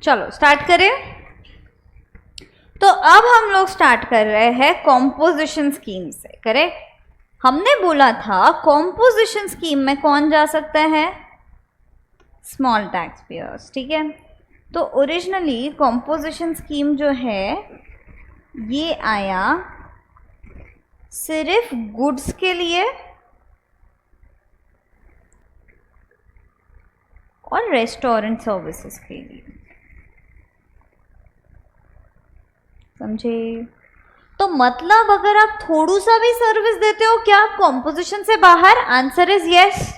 चलो स्टार्ट करें। तो अब हम लोग स्टार्ट कर रहे हैं कॉम्पोजिशन स्कीम से। करेक्ट। हमने बोला था कॉम्पोजिशन स्कीम में कौन जा सकता है? Small tax payers. ठीक है। तो ओरिजिनली कॉम्पोजिशन स्कीम जो है ये आया सिर्फ गुड्स के लिए और रेस्टोरेंट सर्विसेज के लिए। समझे? तो मतलब अगर आप थोड़ा सा भी सर्विस देते हो क्या आप कॉम्पोजिशन से बाहर? Answer is yes.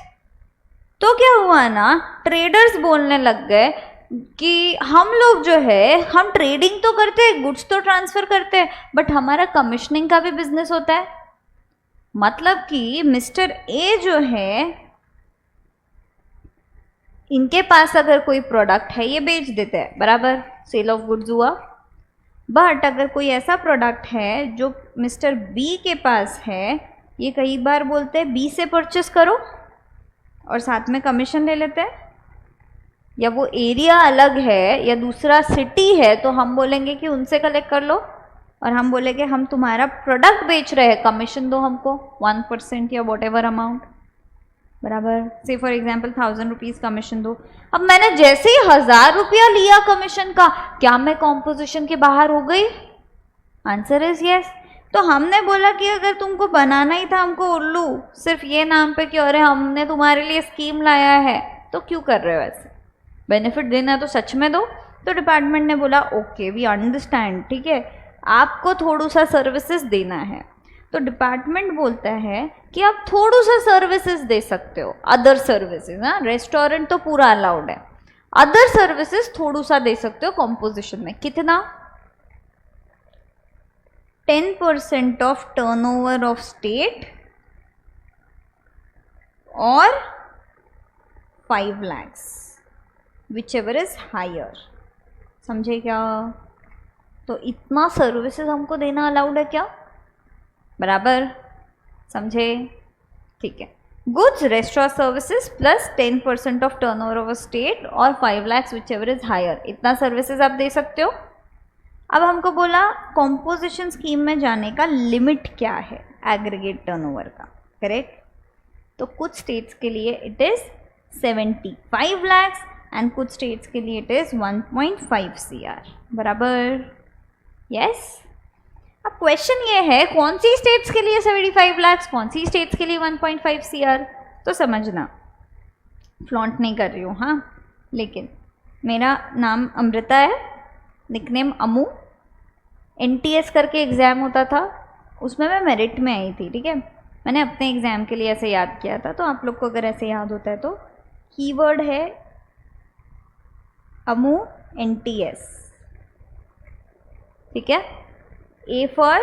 तो क्या हुआ ना, ट्रेडर्स बोलने लग गए कि हम लोग जो है हम ट्रेडिंग तो करते हैं, गुड्स तो ट्रांसफर करते हैं, बट हमारा कमीशनिंग का भी बिजनेस होता है। मतलब कि मिस्टर ए जो है इनके पास अगर कोई प्रोडक्ट है ये बेच देते हैं, बराबर, सेल ऑफ गुड्स हुआ। बट अगर कोई ऐसा प्रोडक्ट है जो मिस्टर बी के पास है, ये कई बार बोलते हैं बी से परचेस करो और साथ में कमीशन ले लेते हैं। या वो एरिया अलग है या दूसरा सिटी है तो हम बोलेंगे कि उनसे कलेक्ट कर लो और हम बोलेंगे हम तुम्हारा प्रोडक्ट बेच रहे हैं, कमीशन दो हमको 1% या वॉट एवर अमाउंट, बराबर। से फॉर एग्जाम्पल 1000 रुपीज़ कमीशन दो। अब मैंने जैसे ही 1000 रुपया लिया कमीशन का, क्या मैं कॉम्पोजिशन के बाहर हो गई? Answer is yes. तो हमने बोला कि अगर तुमको बनाना ही था हमको उल्लू सिर्फ ये नाम पे कि अरे हमने तुम्हारे लिए स्कीम लाया है, तो क्यों कर रहे हो ऐसे? बेनिफिट देना है तो सच में दो। तो डिपार्टमेंट ने बोला ओके वी अंडरस्टैंड, ठीक है, आपको थोड़ा सा सर्विसेज देना है। तो डिपार्टमेंट बोलता है कि आप थोड़ा सा सर्विसेज दे सकते हो, अदर सर्विसेज। हाँ, रेस्टोरेंट तो पूरा अलाउड है, अदर सर्विसेज थोड़ा सा दे सकते हो कॉम्पोजिशन में। कितना? 10% ऑफ टर्नओवर ऑफ स्टेट और 5 lakhs, whichever is higher. समझे क्या? तो इतना सर्विसेज हमको देना अलाउड है क्या? बराबर। समझे? ठीक है। Goods restaurant services plus 10% of turnover of state और 5 lakhs whichever is higher, इतना सर्विसेज आप दे सकते हो। अब हमको बोला कॉम्पोजिशन स्कीम में जाने का लिमिट क्या है एग्रीगेट टर्नओवर का। करेक्ट। तो कुछ स्टेट्स के लिए इट इज 75 lakhs एंड कुछ स्टेट्स के लिए इट इज 1.5 CR, बराबर। यस। अब क्वेश्चन ये है कौन सी स्टेट्स के लिए 75 lakhs, कौन सी स्टेट्स के लिए 1.5 CR। तो समझना, फ्लॉन्ट नहीं कर रही हूँ हाँ, लेकिन मेरा नाम अमृता है, निकनेम अमू। NTS करके एग्ज़ाम होता था, उसमें मैं मेरिट में आई थी। ठीक है, मैंने अपने एग्ज़ाम के लिए ऐसे याद किया था, तो आप लोग को अगर ऐसे याद होता है तो कीवर्ड है अमू NTS। ठीक है। A for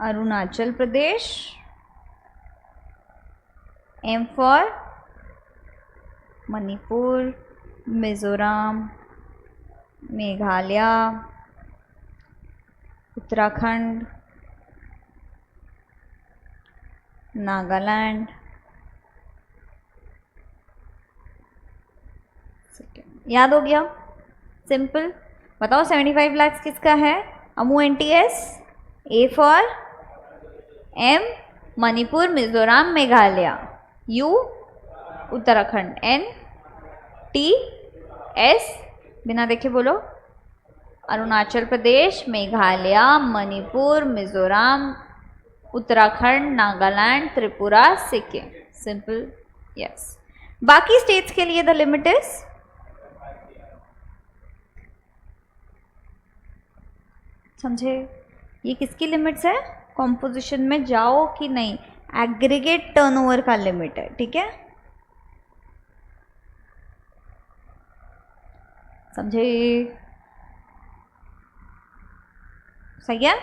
Arunachal Pradesh, M for Manipur, Mizoram, Meghalaya, Uttarakhand, Nagaland. याद हो गया? सिंपल। बताओ 75 lakhs किसका है? Amu NTS। A for M Manipur, Mizoram, Meghalaya. U Uttarakhand. NTS बिना देखे बोलो, अरुणाचल प्रदेश, मेघालय, मणिपुर, मिजोरम, उत्तराखंड, नागालैंड, त्रिपुरा, सिक्किम। सिंपल। यस। बाकी स्टेट्स के लिए द लिमिट इज, समझे, ये किसकी लिमिट्स है? कॉम्पोजिशन में जाओ कि नहीं, एग्रीगेट टर्नओवर का लिमिट है। ठीक है, समझे? सही है।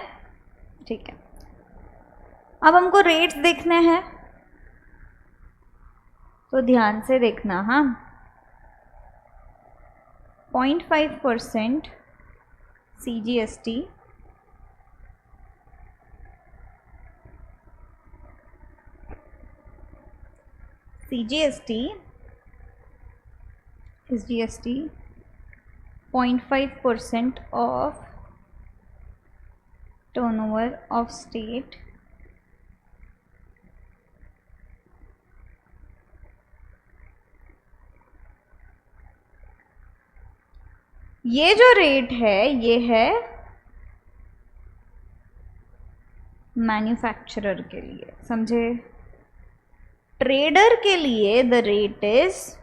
ठीक है, अब हमको रेट्स देखने हैं तो ध्यान से देखना। हाँ, 0.5% CGST, SGST 0.5% of turnover of state ये जो रेट है ये है मैन्युफैक्चरर के लिए, समझे। ट्रेडर के लिए द रेट इज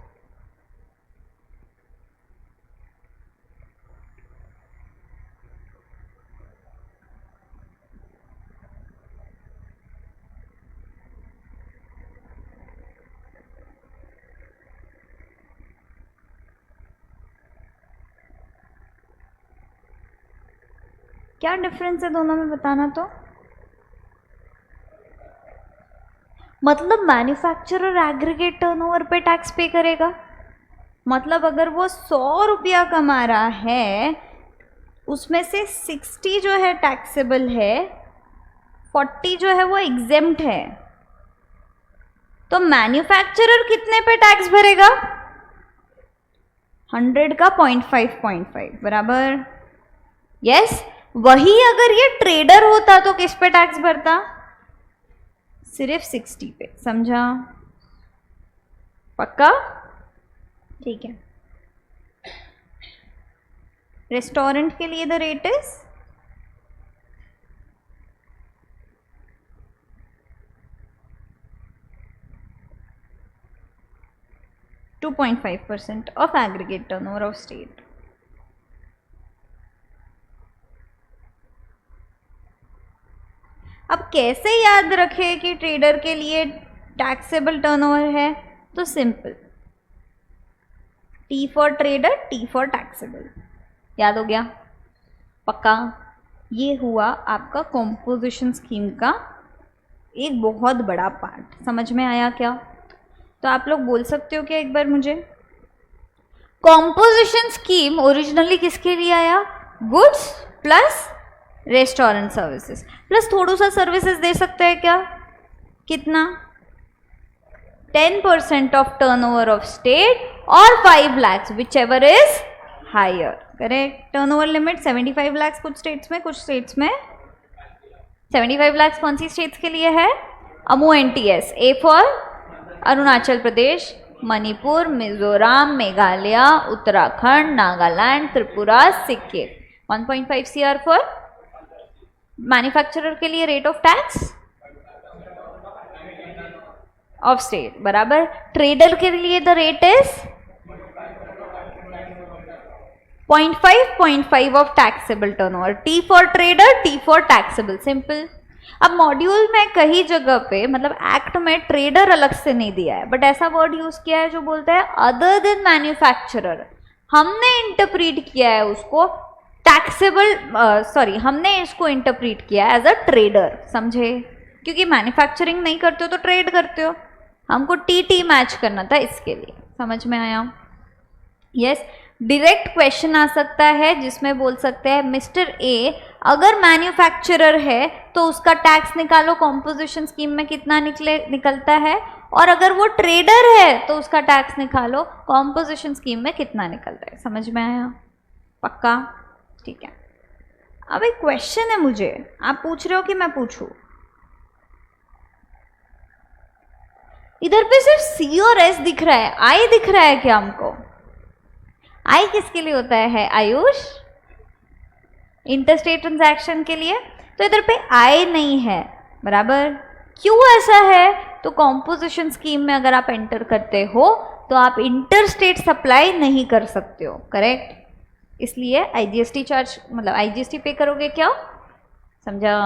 क्या डिफरेंस है दोनों में बताना तो। मतलब मैन्युफैक्चरर एग्रीगेट टर्नओवर पे टैक्स पे करेगा, मतलब अगर वो 100 रुपया कमा रहा है उसमें से 60 जो है टैक्सेबल है, 40 जो है वो एग्जेम्प्ट है, तो मैन्युफैक्चरर कितने पे टैक्स भरेगा? 100 का 0.5 बराबर। यस, वही अगर ये ट्रेडर होता तो किस पे टैक्स भरता? सिर्फ 60 पे, समझा? पक्का? ठीक है। रेस्टोरेंट के लिए the rate is 2.5% of aggregate turnover of state. अब कैसे याद रखें कि ट्रेडर के लिए टैक्सेबल टर्नओवर है? तो simple, T for trader, T for taxable. याद हो गया? पक्का? ये हुआ आपका कॉम्पोजिशन स्कीम का एक बहुत बड़ा पार्ट। समझ में आया क्या? तो आप लोग बोल सकते हो क्या एक बार मुझे? कॉम्पोजिशन स्कीम ओरिजिनली किसके लिए आया? Goods plus restaurant services plus थोड़ा सा सर्विसेज दे सकते हैं क्या? कितना? 10% ऑफ टर्नओवर ऑफ स्टेट और 5 lakhs whichever is higher. Correct. Turnover limit 75 lakhs कुछ स्टेट्स में, कुछ स्टेट्स में 75 lakhs कौन सी स्टेट्स के लिए है? MONTS, A for Arunachal Pradesh, Manipur, Mizoram, Meghalaya, Uttarakhand, Nagaland, Tripura, Sikkim. 1.5 CR for manufacturer के लिए rate of tax of state बराबर। ट्रेडर के लिए the rate is 0.5 of taxable turnover. T for trader, T for taxable. Simple. अब मॉड्यूल में कई जगह पे, मतलब एक्ट में ट्रेडर अलग से नहीं दिया है, बट ऐसा वर्ड यूज किया है जो बोलता है अदर देन मैन्युफैक्चरर। हमने इंटरप्रीट किया है उसको टैक्सेबल, हमने इसको इंटरप्रीट किया एज अ ट्रेडर, समझे? क्योंकि मैन्युफैक्चरिंग नहीं करते हो तो ट्रेड करते हो, हमको टी मैच करना था, इसके लिए। समझ में आया? यस। डायरेक्ट क्वेश्चन आ सकता है जिसमें बोल सकते हैं मिस्टर ए अगर मैन्युफैक्चरर है तो उसका टैक्स निकालो, कॉम्पोजिशन स्कीम में कितना निकलता है, और अगर वो ट्रेडर है तो उसका टैक्स निकालो, कॉम्पोजिशन स्कीम में कितना निकलता है। समझ में आया? पक्का? ठीक है। अब एक क्वेश्चन है मुझे, आप पूछ रहे हो कि मैं पूछूं? इधर पे सिर्फ C और S दिख रहा है, I दिख रहा है क्या हमको? I किसके लिए होता है आयुष? इंटरस्टेट ट्रांजैक्शन के लिए। तो इधर पे I नहीं है, बराबर। क्यों ऐसा है? तो कॉम्पोजिशन स्कीम में अगर आप एंटर करते हो तो आप इंटरस्टेट सप्लाई नहीं कर सकते हो, करेक्ट? इसलिए IGST चार्ज, मतलब IGST पे करोगे क्या? समझा?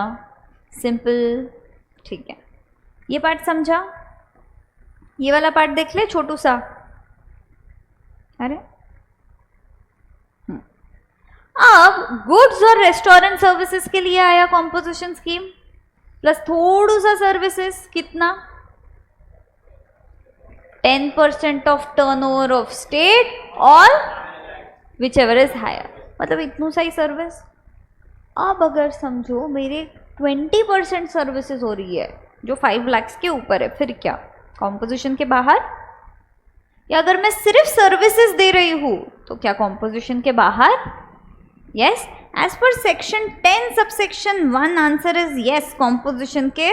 सिंपल। ठीक है, ये पार्ट समझा? ये वाला पार्ट देख ले, छोटू सा। अरे अब गुड्स और रेस्टोरेंट सर्विसेज के लिए आया कॉम्पोजिशन स्कीम प्लस थोड़ा सा सर्विसेज। कितना? 10% ऑफ टर्नओवर ऑफ स्टेट और विच एवर इज हायर, मतलब इतनू सा ही सर्विस। अब अगर समझो मेरे 20% सर्विसेज हो रही है जो 5 lakhs के ऊपर है, फिर क्या? कॉम्पोजिशन के बाहर या अगर मैं सिर्फ सर्विसेज दे रही हूँ तो क्या कॉम्पोजिशन के बाहर? यस, एज पर section 10 subsection 1 answer is yes, composition के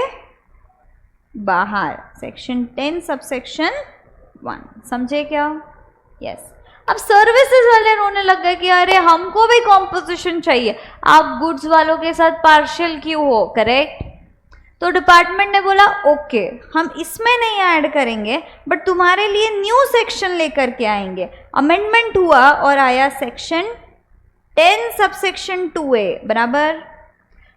बाहर, सेक्शन 10 सबसेक्शन 1। समझे क्या? यस। अब सर्विसेज वाले रोने लग गए कि अरे हमको भी कॉम्पोजिशन चाहिए, आप गुड्स वालों के साथ पार्शियल क्यों हो? करेक्ट। तो डिपार्टमेंट ने बोला ओके, हम इसमें नहीं ऐड करेंगे बट तुम्हारे लिए न्यू सेक्शन लेकर के आएंगे। अमेंडमेंट हुआ और आया सेक्शन 10 सबसेक्शन 2A, बराबर।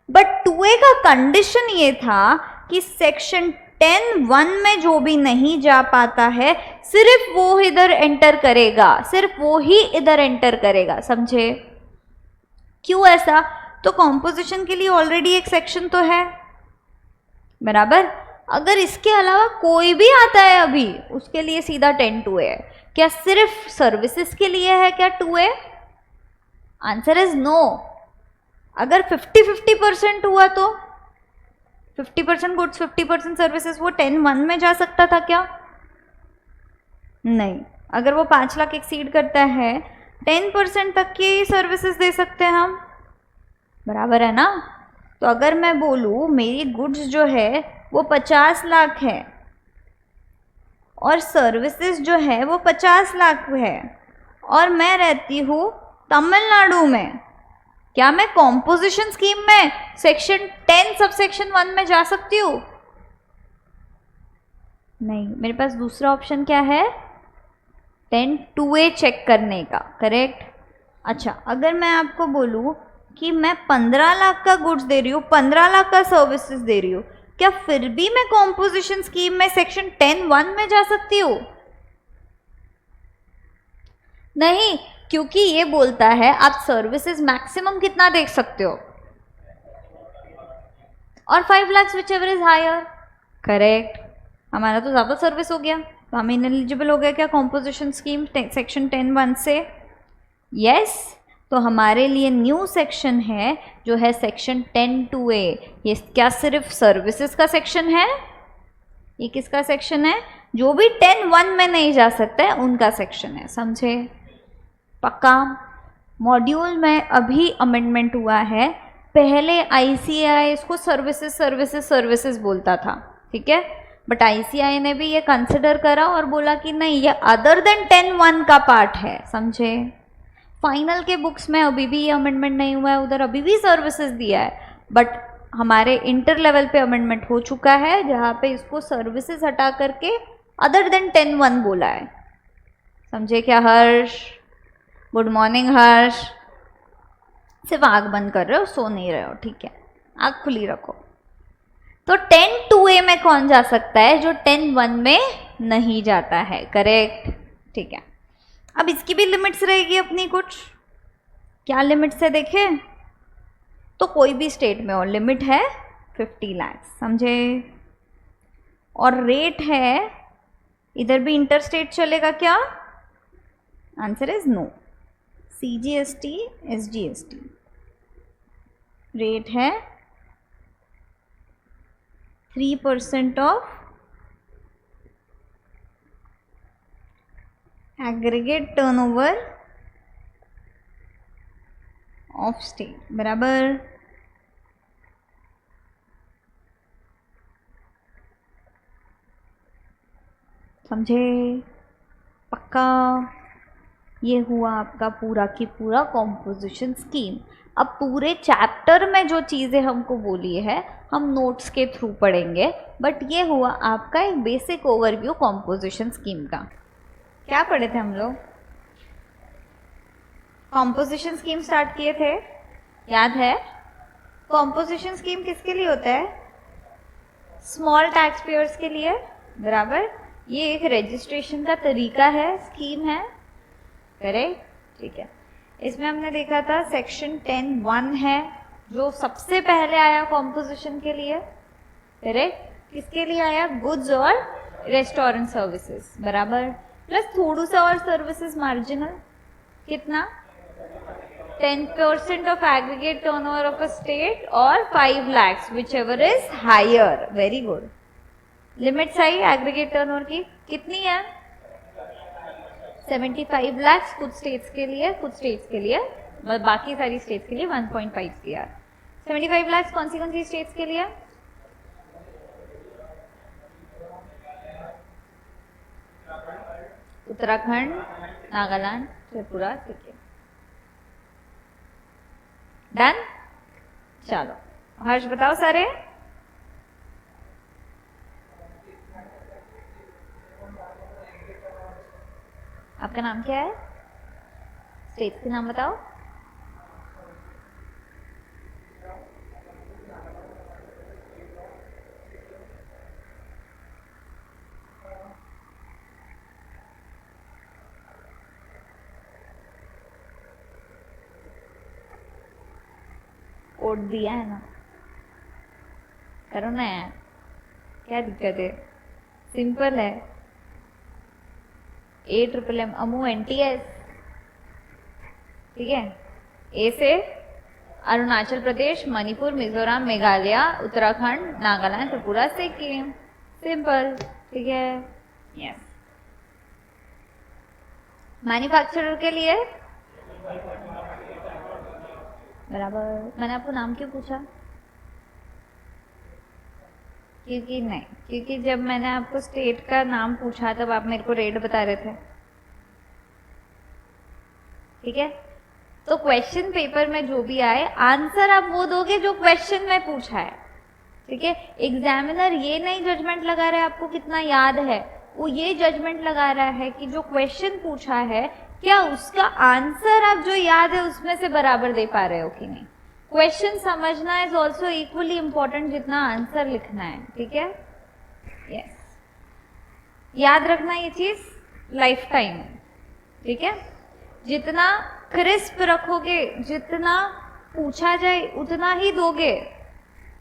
बट 2A का कंडीशन ये था कि सेक्शन 10(1) में जो भी नहीं जा पाता है सिर्फ वो इधर एंटर करेगा, सिर्फ वो ही इधर एंटर करेगा। समझे? क्यों ऐसा? तो कॉम्पोजिशन के लिए ऑलरेडी एक सेक्शन तो है, बराबर। अगर इसके अलावा कोई भी आता है अभी, उसके लिए सीधा 10(2A है। क्या सिर्फ सर्विसेज के लिए है क्या 2A? Answer is no. अगर 50-50% हुआ तो 50% गुड्स 50% सर्विसेज, वो 10(1) में जा सकता था क्या? नहीं। अगर वो 5 लाख एक्सीड करता है 10% तक की सर्विसेज दे सकते हैं हम, बराबर है ना। तो अगर मैं बोलूँ मेरी गुड्स जो है वो 50 लाख है और सर्विसेज जो है वो 50 लाख है और मैं रहती हूँ तमिलनाडु में, क्या मैं कॉम्पोजिशन स्कीम में सेक्शन 10 सबसेक्शन 1 में जा सकती हूँ? नहीं। मेरे पास दूसरा ऑप्शन क्या है? 10(2A चेक करने का, करेक्ट। अच्छा, अगर मैं आपको बोलूँ कि मैं 15 लाख का गुड्स दे रही हूँ, 15 लाख का सर्विसेज दे रही हूँ, क्या फिर भी मैं कॉम्पोजिशन स्कीम में सेक्शन 10(1) में जा सकती हूँ? नहीं, क्योंकि ये बोलता है आप सर्विसेज मैक्सिमम कितना देख सकते हो और 5 lakh whichever is higher, correct. हमारा तो ज़्यादा सर्विस हो गया तो हम इनएलिजिबल हो गया क्या कॉम्पोजिशन स्कीम सेक्शन 10(1) से? यस। तो हमारे लिए न्यू सेक्शन है जो है सेक्शन 10(2A। ये क्या सिर्फ सर्विसेज का सेक्शन है? ये किसका सेक्शन है? जो भी 10(1) में नहीं जा सकता है उनका सेक्शन है। समझे? पक्का? मॉड्यूल में अभी अमेंडमेंट हुआ है, पहले ICAI इसको सर्विसेज सर्विसेज सर्विसेज बोलता था, ठीक है। बट ICAI ने भी ये कंसिडर करा और बोला कि नहीं, ये अदर देन 10(1) का पार्ट है। समझे? फाइनल के बुक्स में अभी भी ये अमेंडमेंट नहीं हुआ है, उधर अभी भी सर्विसेज दिया है, बट हमारे इंटर लेवल पे अमेंडमेंट हो चुका है जहाँ पे इसको सर्विसेज हटा करके अदर देन 10(1) बोला है। समझे क्या हर्ष? गुड मॉर्निंग हर्ष। सिर्फ आँख बंद कर रहे हो, सो नहीं रहे हो, ठीक है, आँख खुली रखो। तो 10(2A में कौन जा सकता है? जो 10(1) में नहीं जाता है, करेक्ट, ठीक है। अब इसकी भी लिमिट्स रहेगी अपनी कुछ। क्या लिमिट्स है देखें? तो कोई भी स्टेट में और लिमिट है 50 लाख, समझे। और रेट है, इधर भी इंटर स्टेट चलेगा क्या? Answer is no. CGST SGST rate है 3% of aggregate turnover of state, बराबर। समझे? पक्का? ये हुआ आपका पूरा की पूरा कॉम्पोजिशन स्कीम। अब पूरे चैप्टर में जो चीज़ें हमको बोली है हम नोट्स के थ्रू पढ़ेंगे, बट ये हुआ आपका एक बेसिक ओवरव्यू कॉम्पोजिशन स्कीम का। क्या पढ़े थे हम लोग? कॉम्पोजिशन स्कीम स्टार्ट किए थे, याद है? कॉम्पोजिशन स्कीम किसके लिए होता है? स्मॉल टैक्स पेयर्स के लिए, बराबर। ये एक रजिस्ट्रेशन का तरीका है, स्कीम है, करेक्ट, ठीक है। इसमें हमने देखा था सेक्शन 10(1) है जो सबसे पहले आया कॉम्पोजिशन के लिए, करेक्ट। किसके लिए आया? गुड्स और रेस्टोरेंट सर्विसेज, बराबर। प्लस थोड़ा सा और सर्विसेज मार्जिनल, कितना? 10% of aggregate turnover of a state और 5 lakhs whichever is higher. Very good. Limits I aggregate turnover की कितनी है? 75 lakhs कुछ स्टेट्स के लिए, कुछ स्टेट्स के लिए, मतलब बाकी सारी स्टेट्स के लिए 1.5 CR। 75 lakhs कौन सी स्टेट्स के लिए? उत्तराखंड, नागालैंड, त्रिपुरा, सिक्किम। डन? चलो हर्ष बताओ सारे। आपका नाम क्या है? स्टेट के नाम बताओ। कोड दिया है ना, करो ना यार, क्या दिक्कत है, सिंपल है। AMMM अमू NTS, ठीक है। ए से अरुणाचल प्रदेश, मणिपुर, मिजोरम, मेघालय, उत्तराखंड, नागालैंड, त्रिपुरा, सिक्किम, सिंपल, ठीक है। यस। मैन्युफैक्चरर के लिए बराबर। मैंने आपको नाम क्यों पूछा? क्योंकि जब मैंने आपको स्टेट का नाम पूछा तब आप मेरे को रेट बता रहे थे, ठीक है। तो क्वेश्चन पेपर में जो भी आए आंसर आप वो दोगे जो क्वेश्चन में पूछा है, ठीक है। एग्जामिनर ये नहीं जजमेंट लगा रहा है आपको कितना याद है, वो ये जजमेंट लगा रहा है कि जो क्वेश्चन पूछा है क्या उसका आंसर आप जो याद है उसमें से बराबर दे पा रहे हो कि नहीं। क्वेश्चन समझना इज ऑल्सो इक्वली इंपॉर्टेंट जितना आंसर लिखना है, ठीक है। यस, याद रखना ये चीज लाइफ टाइम, ठीक है। जितना क्रिस्प रखोगे, जितना पूछा जाए उतना ही दोगे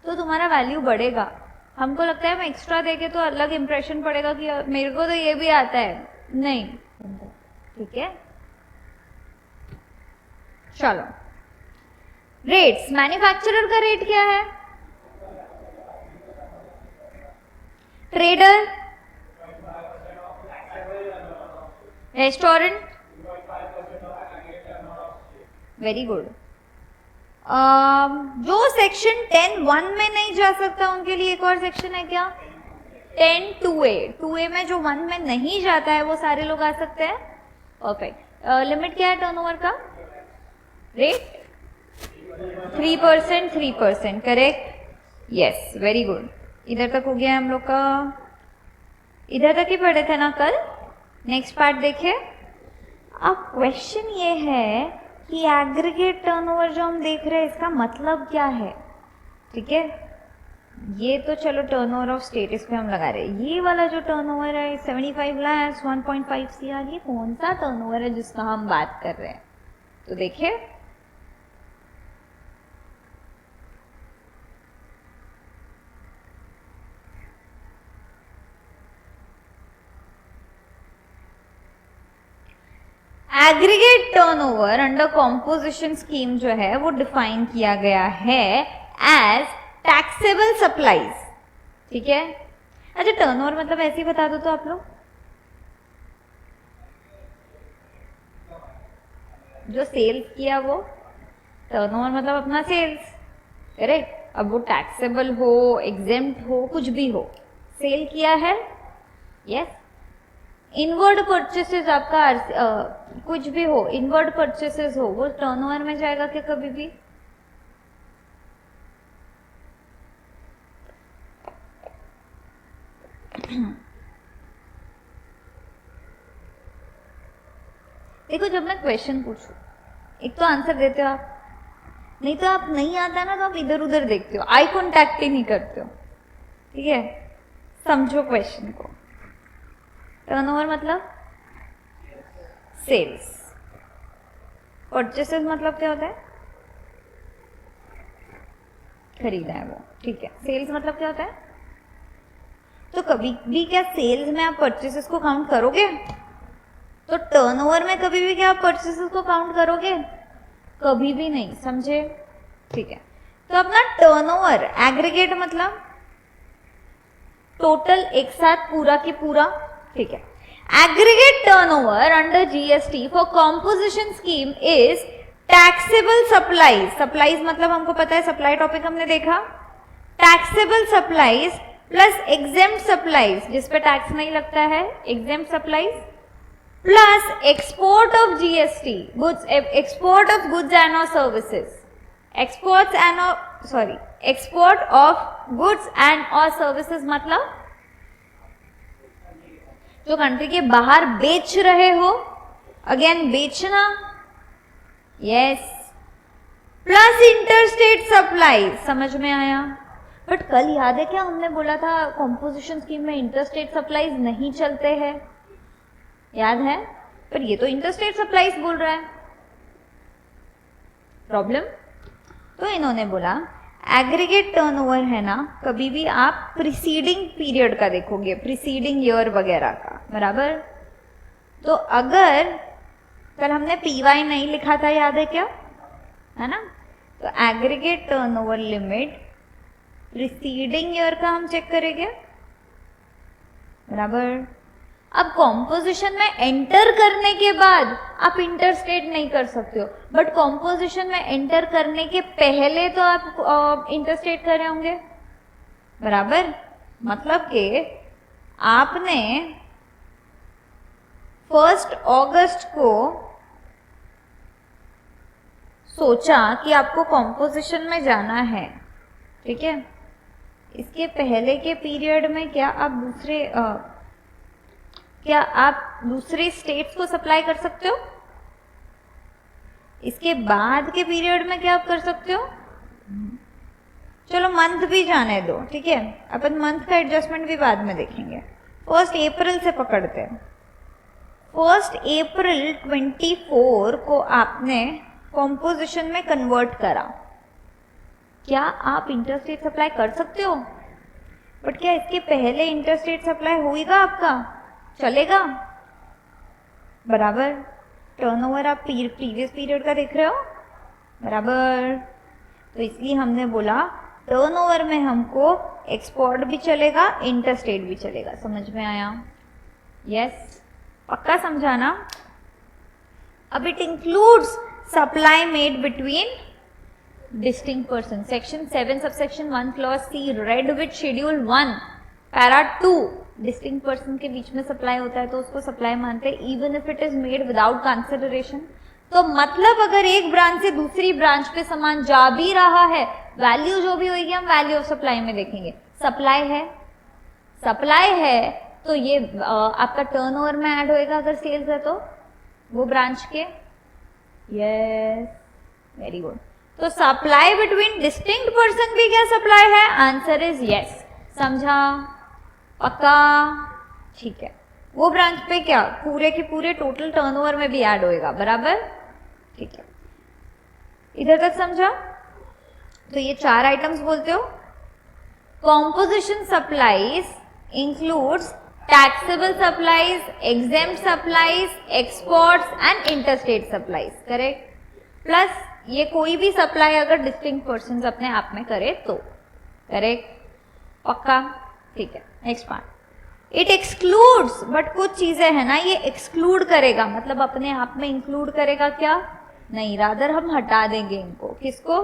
तो तुम्हारा वैल्यू बढ़ेगा। हमको लगता है मैं एक्स्ट्रा देके तो अलग इंप्रेशन पड़ेगा कि मेरे को तो ये भी आता है, नहीं, ठीक है। चलो रेट्स, मैन्युफैक्चरर का रेट क्या है? Trader, restaurant, very good. जो सेक्शन 10(1) में नहीं जा सकता उनके लिए एक और सेक्शन है क्या? 10(2)(a). 2A में जो 1 में नहीं जाता है वो सारे लोग आ सकते हैं। परफेक्ट। लिमिट क्या है टर्नओवर का? Rate 3%, 3%, correct. Yes, very good. इधर तक हो गया हम लोग का, इधर तक ही पढ़े थे ना कल। नेक्स्ट पार्ट देखिए। अब क्वेश्चन ये है कि एग्रीगेट टर्नओवर जो हम देख रहे हैं इसका मतलब क्या है, ठीक है। ये तो चलो टर्नओवर ऑफ स्टेट इस पे हम लगा रहे हैं। ये वाला जो टर्नओवर है 75 लाख 1.5 CR, ये कौन सा टर्नओवर है जिसका हम बात कर रहे हैं? तो देखिए, aggregate turnover under composition scheme जो है वो डिफाइन किया गया है एज टैक्सेबल सप्लाईज, ठीक है। अच्छा, टर्नओवर मतलब ऐसे ही बता दो तो आप लोग, जो सेल्स किया वो टर्नओवर मतलब अपना सेल्स, करेक्ट। अब वो टैक्सेबल हो, एग्जेम्प्ट हो, कुछ भी हो, सेल किया है, यस। इनवर्ड परचेसेस आपका कुछ भी हो, इनवर्ड परचेसेस हो, वो टर्नओवर में जाएगा क्या कभी भी? देखो, जब मैं क्वेश्चन पूछूं एक तो आंसर देते हो आप, नहीं तो आप नहीं आता ना तो आप इधर उधर देखते हो, आई कॉन्टैक्ट ही नहीं करते हो, ठीक है। समझो क्वेश्चन को। टर्नओवर मतलब सेल्स, परचेसेस मतलब क्या होता है? खरीदा है वो, ठीक है। सेल्स मतलब क्या होता है? तो कभी भी क्या सेल्स में आप परचेसेस को काउंट करोगे? तो टर्नओवर में कभी भी क्या आप परचेसेस को काउंट करोगे? कभी भी नहीं, समझे? ठीक है। तो अपना टर्नओवर एग्रीगेट मतलब टोटल एक साथ पूरा की पूरा, ठीक है। Aggregate turnover under GST for composition scheme is taxable supplies, supplies मतलब हमको पता है, सप्लाई टॉपिक हमने देखा, taxable supplies plus exempt supplies जिस पे टैक्स नहीं लगता है, exempt supplies plus export of GST goods, export of goods and और services, exports and sorry export of goods and और सर्विसेज मतलब जो कंट्री के बाहर बेच रहे हो, अगेन बेचना, यस, प्लस इंटरस्टेट सप्लाई, समझ में आया। बट कल याद है क्या हमने बोला था कॉम्पोजिशन स्कीम में इंटरस्टेट सप्लाईज नहीं चलते हैं, याद है? पर ये तो इंटरस्टेट सप्लाईज बोल रहा है, प्रॉब्लम। तो इन्होंने बोला एग्रीगेट टर्नओवर है ना, कभी भी आप प्रीसीडिंग पीरियड का देखोगे, प्रीसीडिंग ईयर वगैरह का, बराबर। तो अगर कल हमने पीवाई नहीं लिखा था, याद है क्या, है ना? तो aggregate turnover limit preceding year का हम चेक करेंगे, बराबर। अब कॉम्पोजिशन में एंटर करने के बाद आप इंटरस्टेट नहीं कर सकते हो, बट कॉम्पोजिशन में एंटर करने के पहले तो आप इंटरस्टेट कर रहे होंगे, बराबर। मतलब कि आपने 1 अगस्त को सोचा कि आपको कॉम्पोजिशन में जाना है, ठीक है। इसके पहले के पीरियड में क्या आप दूसरे स्टेट्स को सप्लाई कर सकते हो? इसके बाद के पीरियड में क्या आप कर सकते हो? चलो मंथ भी जाने दो, ठीक है, अपन मंथ का एडजस्टमेंट भी बाद में देखेंगे। 1 अप्रैल से पकड़ते हैं। 1 अप्रैल 24 को आपने कॉम्पोजिशन में कन्वर्ट करा, क्या आप इंटरस्टेट सप्लाई कर सकते हो? बट क्या इसके पहले इंटरस्टेट सप्लाई होएगा आपका, चलेगा, बराबर। टर्नओवर आप प्रीवियस पीरियड का देख रहे हो, बराबर। तो इसलिए हमने बोला टर्नओवर में हमको एक्सपोर्ट भी चलेगा, इंटरस्टेट भी चलेगा, समझ में आया? यस, पक्का समझाना। अब it includes supply made between distinct person. Section 7 subsection 1 clause C read with schedule 1 para 2 distinct person के बीच में सप्लाई होता है तो उसको सप्लाई मानते हैं even if it is made without consideration। तो मतलब अगर एक ब्रांच से दूसरी ब्रांच पे सामान जा भी रहा है, वैल्यू जो भी होगी हम वैल्यू ऑफ सप्लाई में देखेंगे। सप्लाई है तो ये आपका टर्नओवर में ऐड होएगा अगर सेल्स है तो वो ब्रांच के, यस, वेरी गुड। तो सप्लाई बिटवीन डिस्टिंक्ट पर्सन भी क्या सप्लाई है? आंसर इज यस, समझा, पक्का, ठीक है। वो ब्रांच पे क्या पूरे के पूरे टोटल टर्नओवर में भी ऐड होएगा, बराबर, ठीक है। इधर तक समझा? तो ये 4 आइटम्स बोलते हो। Composition supplies includes taxable supplies, exempt supplies, exports and interstate supplies, correct. Plus ये कोई भी सप्लाई अगर डिस्टिंक्ट पर्सन अपने आप में करे तो, करेक्ट, पक्का, ठीक है। Next part, it excludes, but कुछ चीजें है ना ये एक्सक्लूड करेगा, मतलब अपने आप में इंक्लूड करेगा क्या? नहीं, रादर हम हटा देंगे इनको। किसको?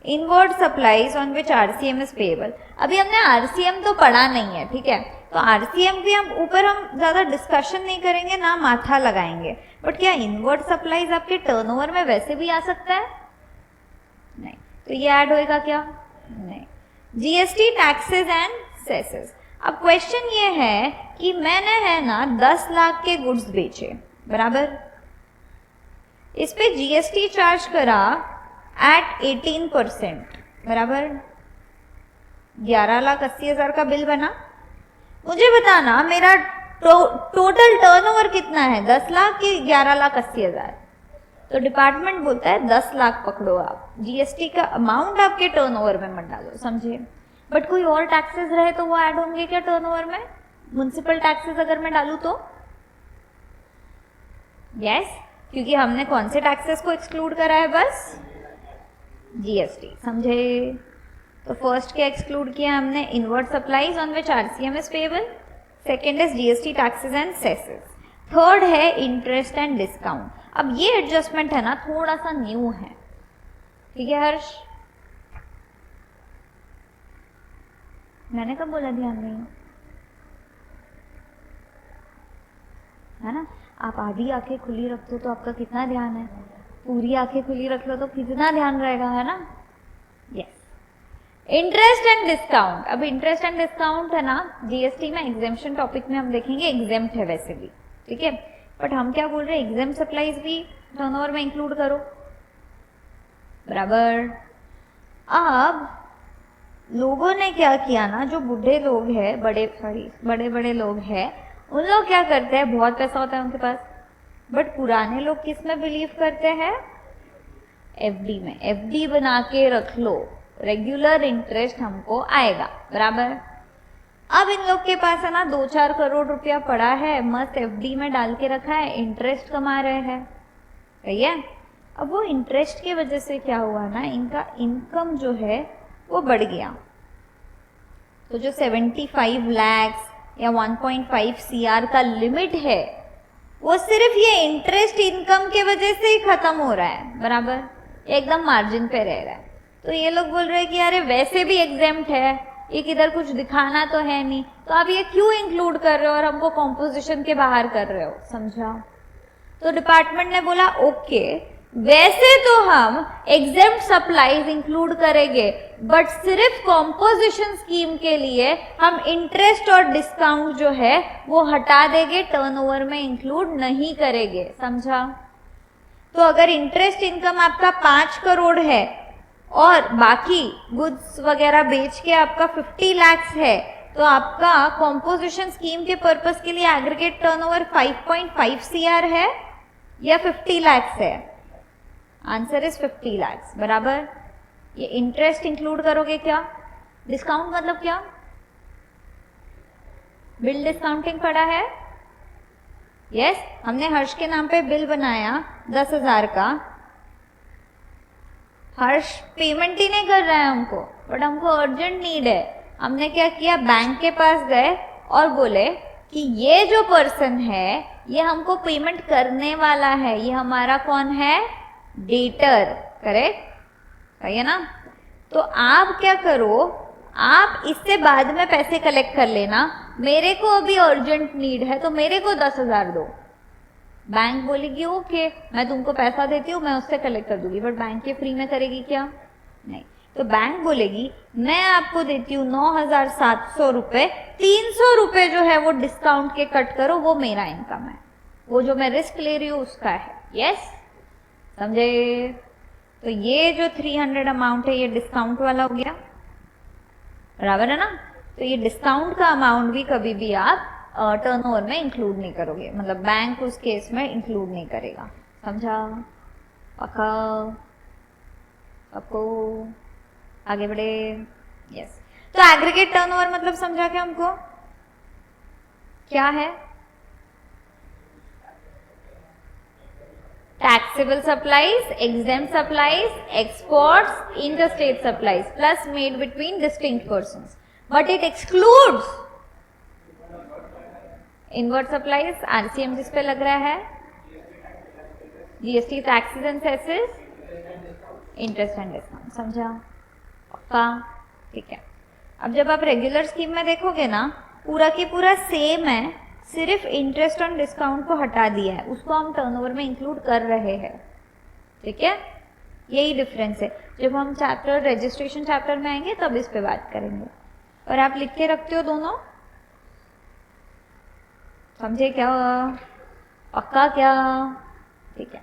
Inward supplies on which RCM is payable. अभी हमने आरसीएम तो पढ़ा नहीं है, ठीक है, तो आरसीएम भी हम ऊपर हम ज्यादा डिस्कशन नहीं करेंगे ना माथा लगाएंगे। बट क्या इनवर्ड सप्लाईज आपके टर्नओवर में वैसे भी आ सकता है? नहीं, तो ये ऐड होएगा क्या? नहीं। GST, taxes and सेसेस। अब क्वेश्चन ये है कि मैंने है ना 10 लाख के गुड्स बेचे, बराबर, इस पे जीएसटी चार्ज करा एट 18%, बराबर, 11,80,000 का बिल बना। मुझे बताना मेरा टोटल टर्नओवर कितना है, 10 लाख की 11,80,000? तो डिपार्टमेंट बोलता है 10 लाख पकड़ो आप, जीएसटी का अमाउंट आपके टर्नओवर में मत डालो, समझे। बट कोई और टैक्सेस रहे तो वो ऐड होंगे क्या टर्नओवर में? म्युनिसिपल टैक्सेस अगर मैं डालूं तो यस, क्योंकि हमने कौन से टैक्सेस को एक्सक्लूड करा है? बस जीएसटी, समझे। तो फर्स्ट क्या एक्सक्लूड किया हमने? Inward supplies on which RCM is payable, second is GST, taxes and सेसेस। Third है इंटरेस्ट एंड डिस्काउंट। अब ये एडजस्टमेंट है ना थोड़ा सा न्यू है, ठीक है हर्ष? मैंने कब बोला ध्यान नहीं है ना? आप आधी आंखें खुली रखते हो तो आपका कितना ध्यान है, पूरी आंखें खुली रख लो तो कितना ध्यान रहेगा, है ना? यस। Interest and discount. अब इंटरेस्ट एंड डिस्काउंट है ना जीएसटी में एग्जेम्पशन टॉपिक में हम देखेंगे, एग्जेम्प्ट है वैसे भी, ठीक है? बट हम क्या बोल रहे हैं, एग्जेम्प्ट सप्लाईज भी टर्नओवर में इंक्लूड करो, बराबर। अब लोगों ने क्या किया ना, जो बूढ़े लोग हैं, बड़े बड़े लोग हैं, उन लोग क्या करते हैं, बहुत पैसा होता है उनके पास, बट पुराने लोग किस में बिलीव करते हैं, एफडी में। एफडी बना के रख लो, रेगुलर इंटरेस्ट हमको आएगा, बराबर। अब इन लोग के पास है ना 2-4 करोड़ रुपया पड़ा है, मस्त एफडी में डाल के रखा है, इंटरेस्ट कमा रहे हैं, सही है? अब वो इंटरेस्ट की वजह से क्या हुआ ना, इनका इनकम जो है वो बढ़ गया। तो जो 75 लाख या 1.5 CR का लिमिट है, वो सिर्फ ये इंटरेस्ट इनकम के वजह से ही खत्म हो रहा है, बराबर, एकदम मार्जिन पे रह रहा है। तो ये लोग बोल रहे हैं कि अरे वैसे भी एग्जेम्प्ट है, ये किधर कुछ दिखाना तो है नहीं, तो आप ये क्यों इंक्लूड कर रहे हो और हमको कॉम्पोजिशन के बाहर कर रहे हो, समझा? तो डिपार्टमेंट ने बोला ओके, वैसे तो हम एग्जेम्प्ट सप्लाईज इंक्लूड करेंगे, बट सिर्फ कॉम्पोजिशन स्कीम के लिए हम इंटरेस्ट और डिस्काउंट जो है वो हटा देंगे, टर्नओवर में इंक्लूड नहीं करेंगे, समझा? तो अगर इंटरेस्ट इनकम आपका 5 करोड़ है और बाकी गुड्स वगैरह बेच के आपका 50 लाख है, तो आपका कॉम्पोजिशन स्कीम के पर्पस के लिए एग्रीगेट टर्नओवर 5.5 CR है या 50 लाख है? आंसर इज 50 लाख, बराबर। ये इंटरेस्ट इंक्लूड करोगे क्या? डिस्काउंट मतलब क्या? बिल डिस्काउंटिंग पड़ा है? यस, हमने हर्ष के नाम पे बिल बनाया 10,000 का, हर्ष पेमेंट ही नहीं कर रहा है हमको, बट हमको अर्जेंट नीड है। हमने क्या किया, बैंक के पास गए और बोले कि ये जो पर्सन है ये हमको पेमेंट करने वाला है, ये हमारा कौन है, डेटर, करेक्ट, सही है ना? तो आप क्या करो, आप इससे बाद में पैसे कलेक्ट कर लेना, मेरे को अभी अर्जेंट नीड है तो मेरे को 10,000 दो। बैंक बोलेगी ओके, मैं तुमको पैसा देती हूँ, मैं उससे कलेक्ट कर दूंगी, बट बैंक के फ्री में करेगी क्या? नहीं। तो बैंक बोलेगी मैं आपको देती हूँ 9,700 रुपए, 300 रुपए जो है वो डिस्काउंट के कट करो, वो मेरा इनकम है, वो जो मैं रिस्क ले रही हूँ उसका है। यस, समझे? तो ये जो 300 अमाउंट है ये डिस्काउंट वाला हो गया, बराबर है ना? तो ये डिस्काउंट का अमाउंट भी कभी भी आप टर्नओवर में इंक्लूड नहीं करोगे, मतलब बैंक उस केस में इंक्लूड नहीं करेगा, समझा? पक्का? आपको आगे बढ़े? यस। तो एग्रीगेट टर्नओवर मतलब समझा क्या हमको, क्या है? Taxable supplies, exempt supplies, exports, interstate supplies, plus made between distinct persons. But it excludes inward supplies, RCM जिस पे लग रहा है, GST, taxes and cesses, interest and discount, समझा? पक्का? ठीक है। अब जब आप रेगुलर स्कीम में देखोगे ना, पूरा की पूरा सेम है, सिर्फ इंटरेस्ट और डिस्काउंट को हटा दिया है, उसको हम टर्नओवर में इंक्लूड कर रहे हैं, ठीक है? यही डिफरेंस है। जब हम चैप्टर रजिस्ट्रेशन चैप्टर में आएंगे तब इस पे बात करेंगे। और आप लिख के रखते हो दोनों, समझे क्या? पक्का क्या? ठीक है।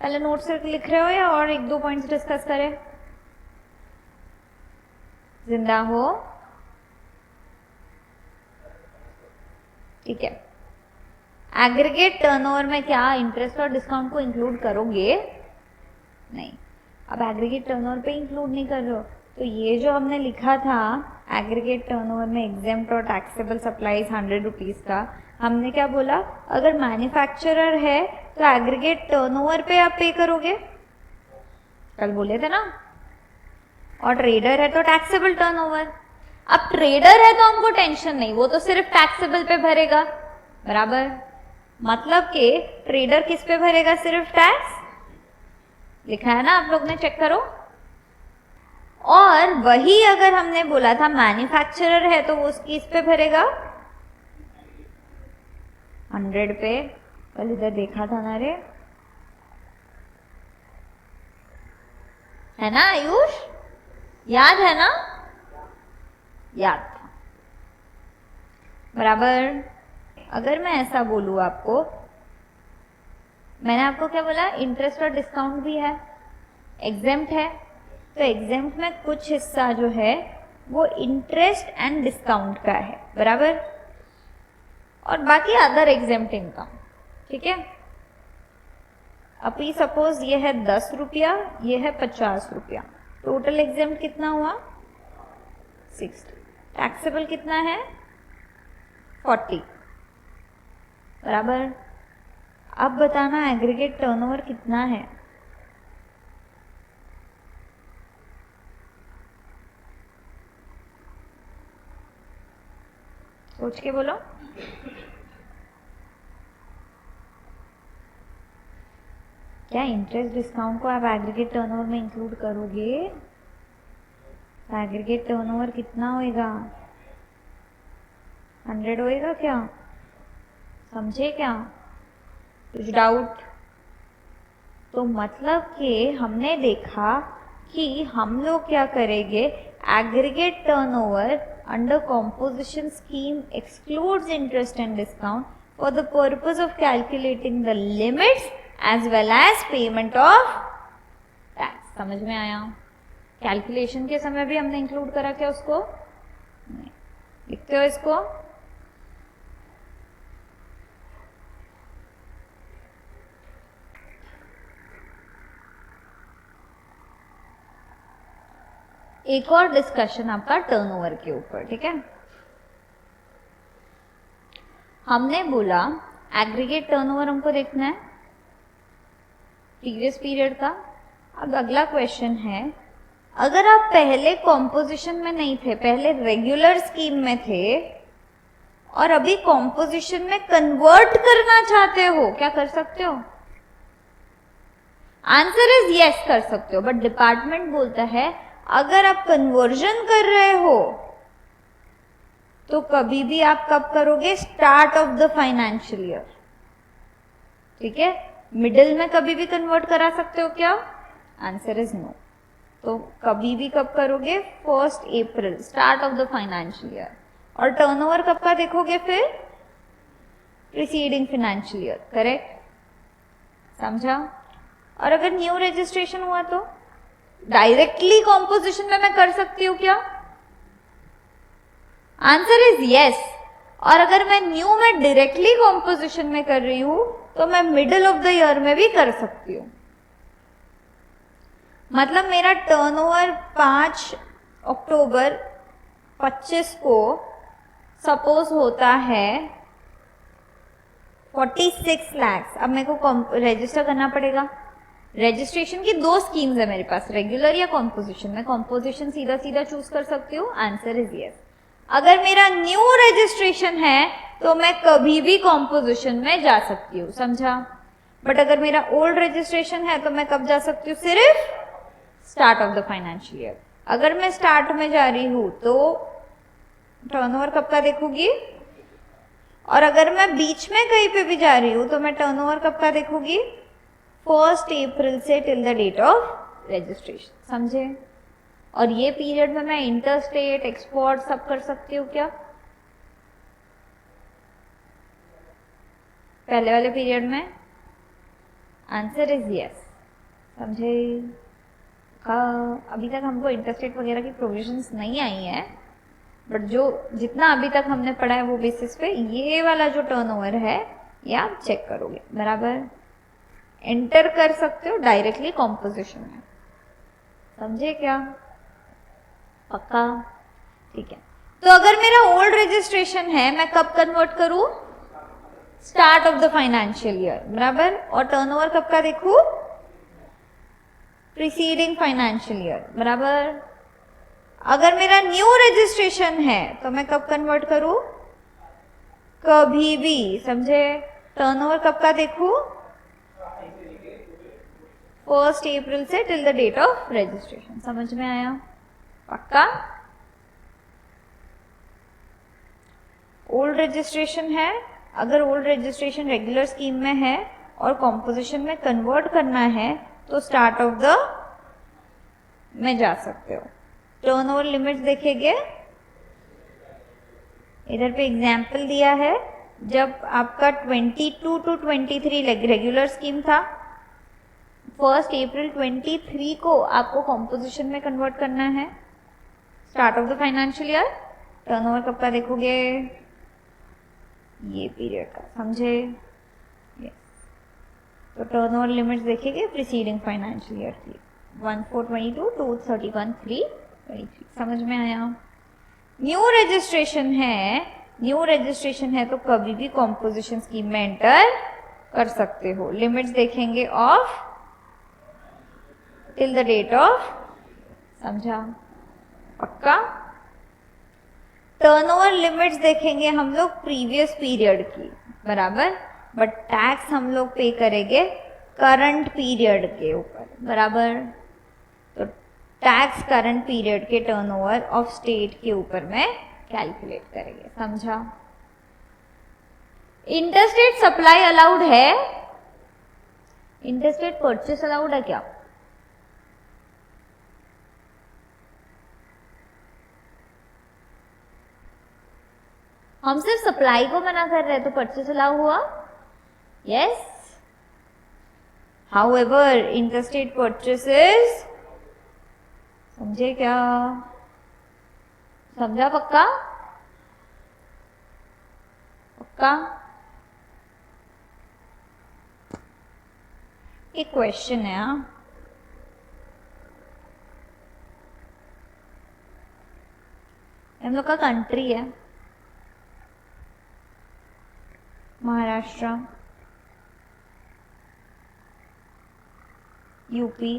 पहले नोट से लिख रहे हो या और 1-2 पॉइंट्स डिस्कस करें? जिंदा हो? ठीक है। एग्रीगेट टर्नओवर में क्या इंटरेस्ट और डिस्काउंट को इंक्लूड करोगे? नहीं। अब एग्रीगेट टर्नओवर पे इंक्लूड नहीं कर रहे हो, तो ये जो हमने लिखा था एग्रीगेट टर्नओवर में एग्जेम्प्ट और टैक्सेबल सप्लाईज 100 रुपीज का, हमने क्या बोला, अगर मैन्युफैक्चरर है तो एग्रीगेट टर्नओवर पे आप पे करोगे, कल बोले थे ना, और ट्रेडर है तो टैक्सेबल टर्नओवर। अब ट्रेडर है तो हमको टेंशन नहीं, वो तो सिर्फ टैक्सेबल पे भरेगा, बराबर। मतलब कि ट्रेडर किस पे भरेगा सिर्फ टैक्स, लिखा है ना आप लोग ने, चेक करो। और वही अगर हमने बोला था मैन्युफैक्चरर है तो वो किस पे भरेगा, 100 पे। कल इधर देखा था ना रे, है ना आयुष, याद है ना, याद था, बराबर। अगर मैं ऐसा बोलूं आपको, मैंने आपको क्या बोला, इंटरेस्ट और डिस्काउंट भी है, एग्जेम्प्ट है, तो एग्जेम्प्ट में कुछ हिस्सा जो है वो इंटरेस्ट एंड डिस्काउंट का है, बराबर, और बाकी अदर एग्जेम्प्ट इनकम, ठीक है। अभी सपोज ये है 10 रुपया, ये है 50 रुपया, टोटल एग्जेम्प्ट कितना हुआ 60, टैक्सेबल कितना है 40, बराबर। अब बताना एग्रीगेट टर्नओवर कितना है, सोच के बोलो। क्या इंटरेस्ट डिस्काउंट को आप एग्रीगेट टर्नओवर में इंक्लूड करोगे, एग्रीगेट टर्नओवर कितना होएगा, 100 होएगा क्या, समझे क्या, कुछ डाउट। तो मतलब कि हमने देखा कि हम लोग क्या करेंगे, aggregate turnover under composition scheme excludes interest and discount for the purpose of calculating the limits as well as payment of tax. समझ में आया, कैलकुलेशन के समय भी हमने इंक्लूड करा क्या उसको, नहीं। लिखते हो इसको, एक और डिस्कशन आपका टर्नओवर के ऊपर, ठीक है। हमने बोला एग्रीगेट टर्नओवर हमको देखना है प्रीवियस पीरियड का। अब अगला क्वेश्चन है, अगर आप पहले कॉम्पोजिशन में नहीं थे, पहले रेगुलर स्कीम में थे और अभी कॉम्पोजिशन में कन्वर्ट करना चाहते हो, क्या कर सकते हो, आंसर इज यस, कर सकते हो। बट डिपार्टमेंट बोलता है अगर आप कन्वर्जन कर रहे हो तो कभी भी आप कब करोगे, start of the financial year, ठीक है। मिडिल में कभी भी कन्वर्ट करा सकते हो क्या, आंसर इज नो। तो कभी भी कब करोगे, 1 April, start of the financial year. और टर्नओवर कब का देखोगे फिर, प्रीसीडिंग फाइनेंशियल ईयर, करेक्ट, समझा। और अगर न्यू रजिस्ट्रेशन हुआ तो डायरेक्टली कॉम्पोजिशन में मैं कर सकती हूँ क्या, आंसर इज यस। और अगर मैं न्यू में डायरेक्टली कॉम्पोजिशन में कर रही हूं तो मैं मिडिल ऑफ द ईयर में भी कर सकती हूँ। मतलब मेरा टर्नओवर 5 अक्टूबर 25 को सपोज होता है 46 लाख। अब मेरे को रजिस्टर करना पड़ेगा। रजिस्ट्रेशन की 2 स्कीम्स है मेरे पास, रेगुलर या कॉम्पोजिशन। मैं कॉम्पोजिशन सीधा सीधा चूज कर सकती हूँ, आंसर इज यस। अगर मेरा न्यू रजिस्ट्रेशन है तो मैं कभी भी कॉम्पोजिशन में जा सकती हूँ, समझा। बट अगर मेरा ओल्ड रजिस्ट्रेशन है तो मैं कब जा सकती हूँ, सिर्फ start of the financial year. अगर मैं स्टार्ट में जा रही हूँ तो टर्नओवर कब का देखूंगी, और अगर मैं बीच में कहीं पे भी जा रही हूँ तो मैं टर्नओवर कब का देखूंगी, 1 अप्रैल से till the date of registration, समझे। और ये पीरियड में मैं इंटर स्टेट एक्सपोर्ट सब कर सकती हूँ क्या, पहले वाले पीरियड में, आंसर इज यस, समझे। अभी तक हमको इंटरस्टेट वगैरह की प्रोविजंस नहीं आई है, बट जो जितना अभी तक हमने पढ़ा है वो बेसिस पे ये वाला जो टर्नओवर है ये आप चेक करोगे, बराबर। एंटर कर सकते हो डायरेक्टली कॉम्पोजिशन में, समझे क्या, पक्का, ठीक है। तो अगर मेरा ओल्ड रजिस्ट्रेशन है मैं कब कन्वर्ट करूं, start of the financial year, बराबर। और टर्नओवर कब का देखूं, प्रीसीडिंग फाइनेंशियल ईयर, बराबर। अगर मेरा न्यू रजिस्ट्रेशन है तो मैं कब कन्वर्ट करूं, कभी भी, समझे। टर्नओवर कब का देखूं? 1 अप्रैल से till the date of registration. समझ में आया? पक्का? ओल्ड रजिस्ट्रेशन है, अगर ओल्ड रजिस्ट्रेशन रेगुलर स्कीम में है और कॉम्पोजिशन में कन्वर्ट करना है तो स्टार्ट ऑफ द में जा सकते हो। टर्नओवर लिमिट्स देखेंगे, इधर पे एग्जाम्पल दिया है, जब आपका 22 टू 23 रेगुलर स्कीम था, 1 अप्रैल 23 को आपको कॉम्पोजिशन में कन्वर्ट करना है, start of the financial year. Turnover कब का देखोगे? ये पीरियड का, समझे? तो टर्नओवर लिमिट्स देखेंगे प्रीसीडिंग फाइनेंशियल ईयर की, 1/4/22 टू 31/3/23। समझ में आया? न्यू रजिस्ट्रेशन है तो कभी भी कॉम्पोजिशन स्कीम में एंटर कर सकते हो। लिमिट्स देखेंगे of till the date of, समझा? पक्का? टर्नओवर लिमिट्स देखेंगे हम लोग प्रीवियस पीरियड की, बराबर, बट टैक्स हम लोग पे करेंगे करंट पीरियड के ऊपर, बराबर। तो टैक्स करंट पीरियड के टर्नओवर ऑफ स्टेट के ऊपर में कैलकुलेट करेंगे, समझा? इंटरस्टेट सप्लाई अलाउड है? इंटरस्टेट परचेस अलाउड है क्या? हम सिर्फ सप्लाई को मना कर रहे हैं तो परचेस अलाउ हुआ? यस। हाउएवर इंटरस्टेट परचेसेस, समझे क्या? समझा? पक्का? पक्का? एक क्वेश्चन है, हम लोग का कंट्री है महाराष्ट्र, यूपी,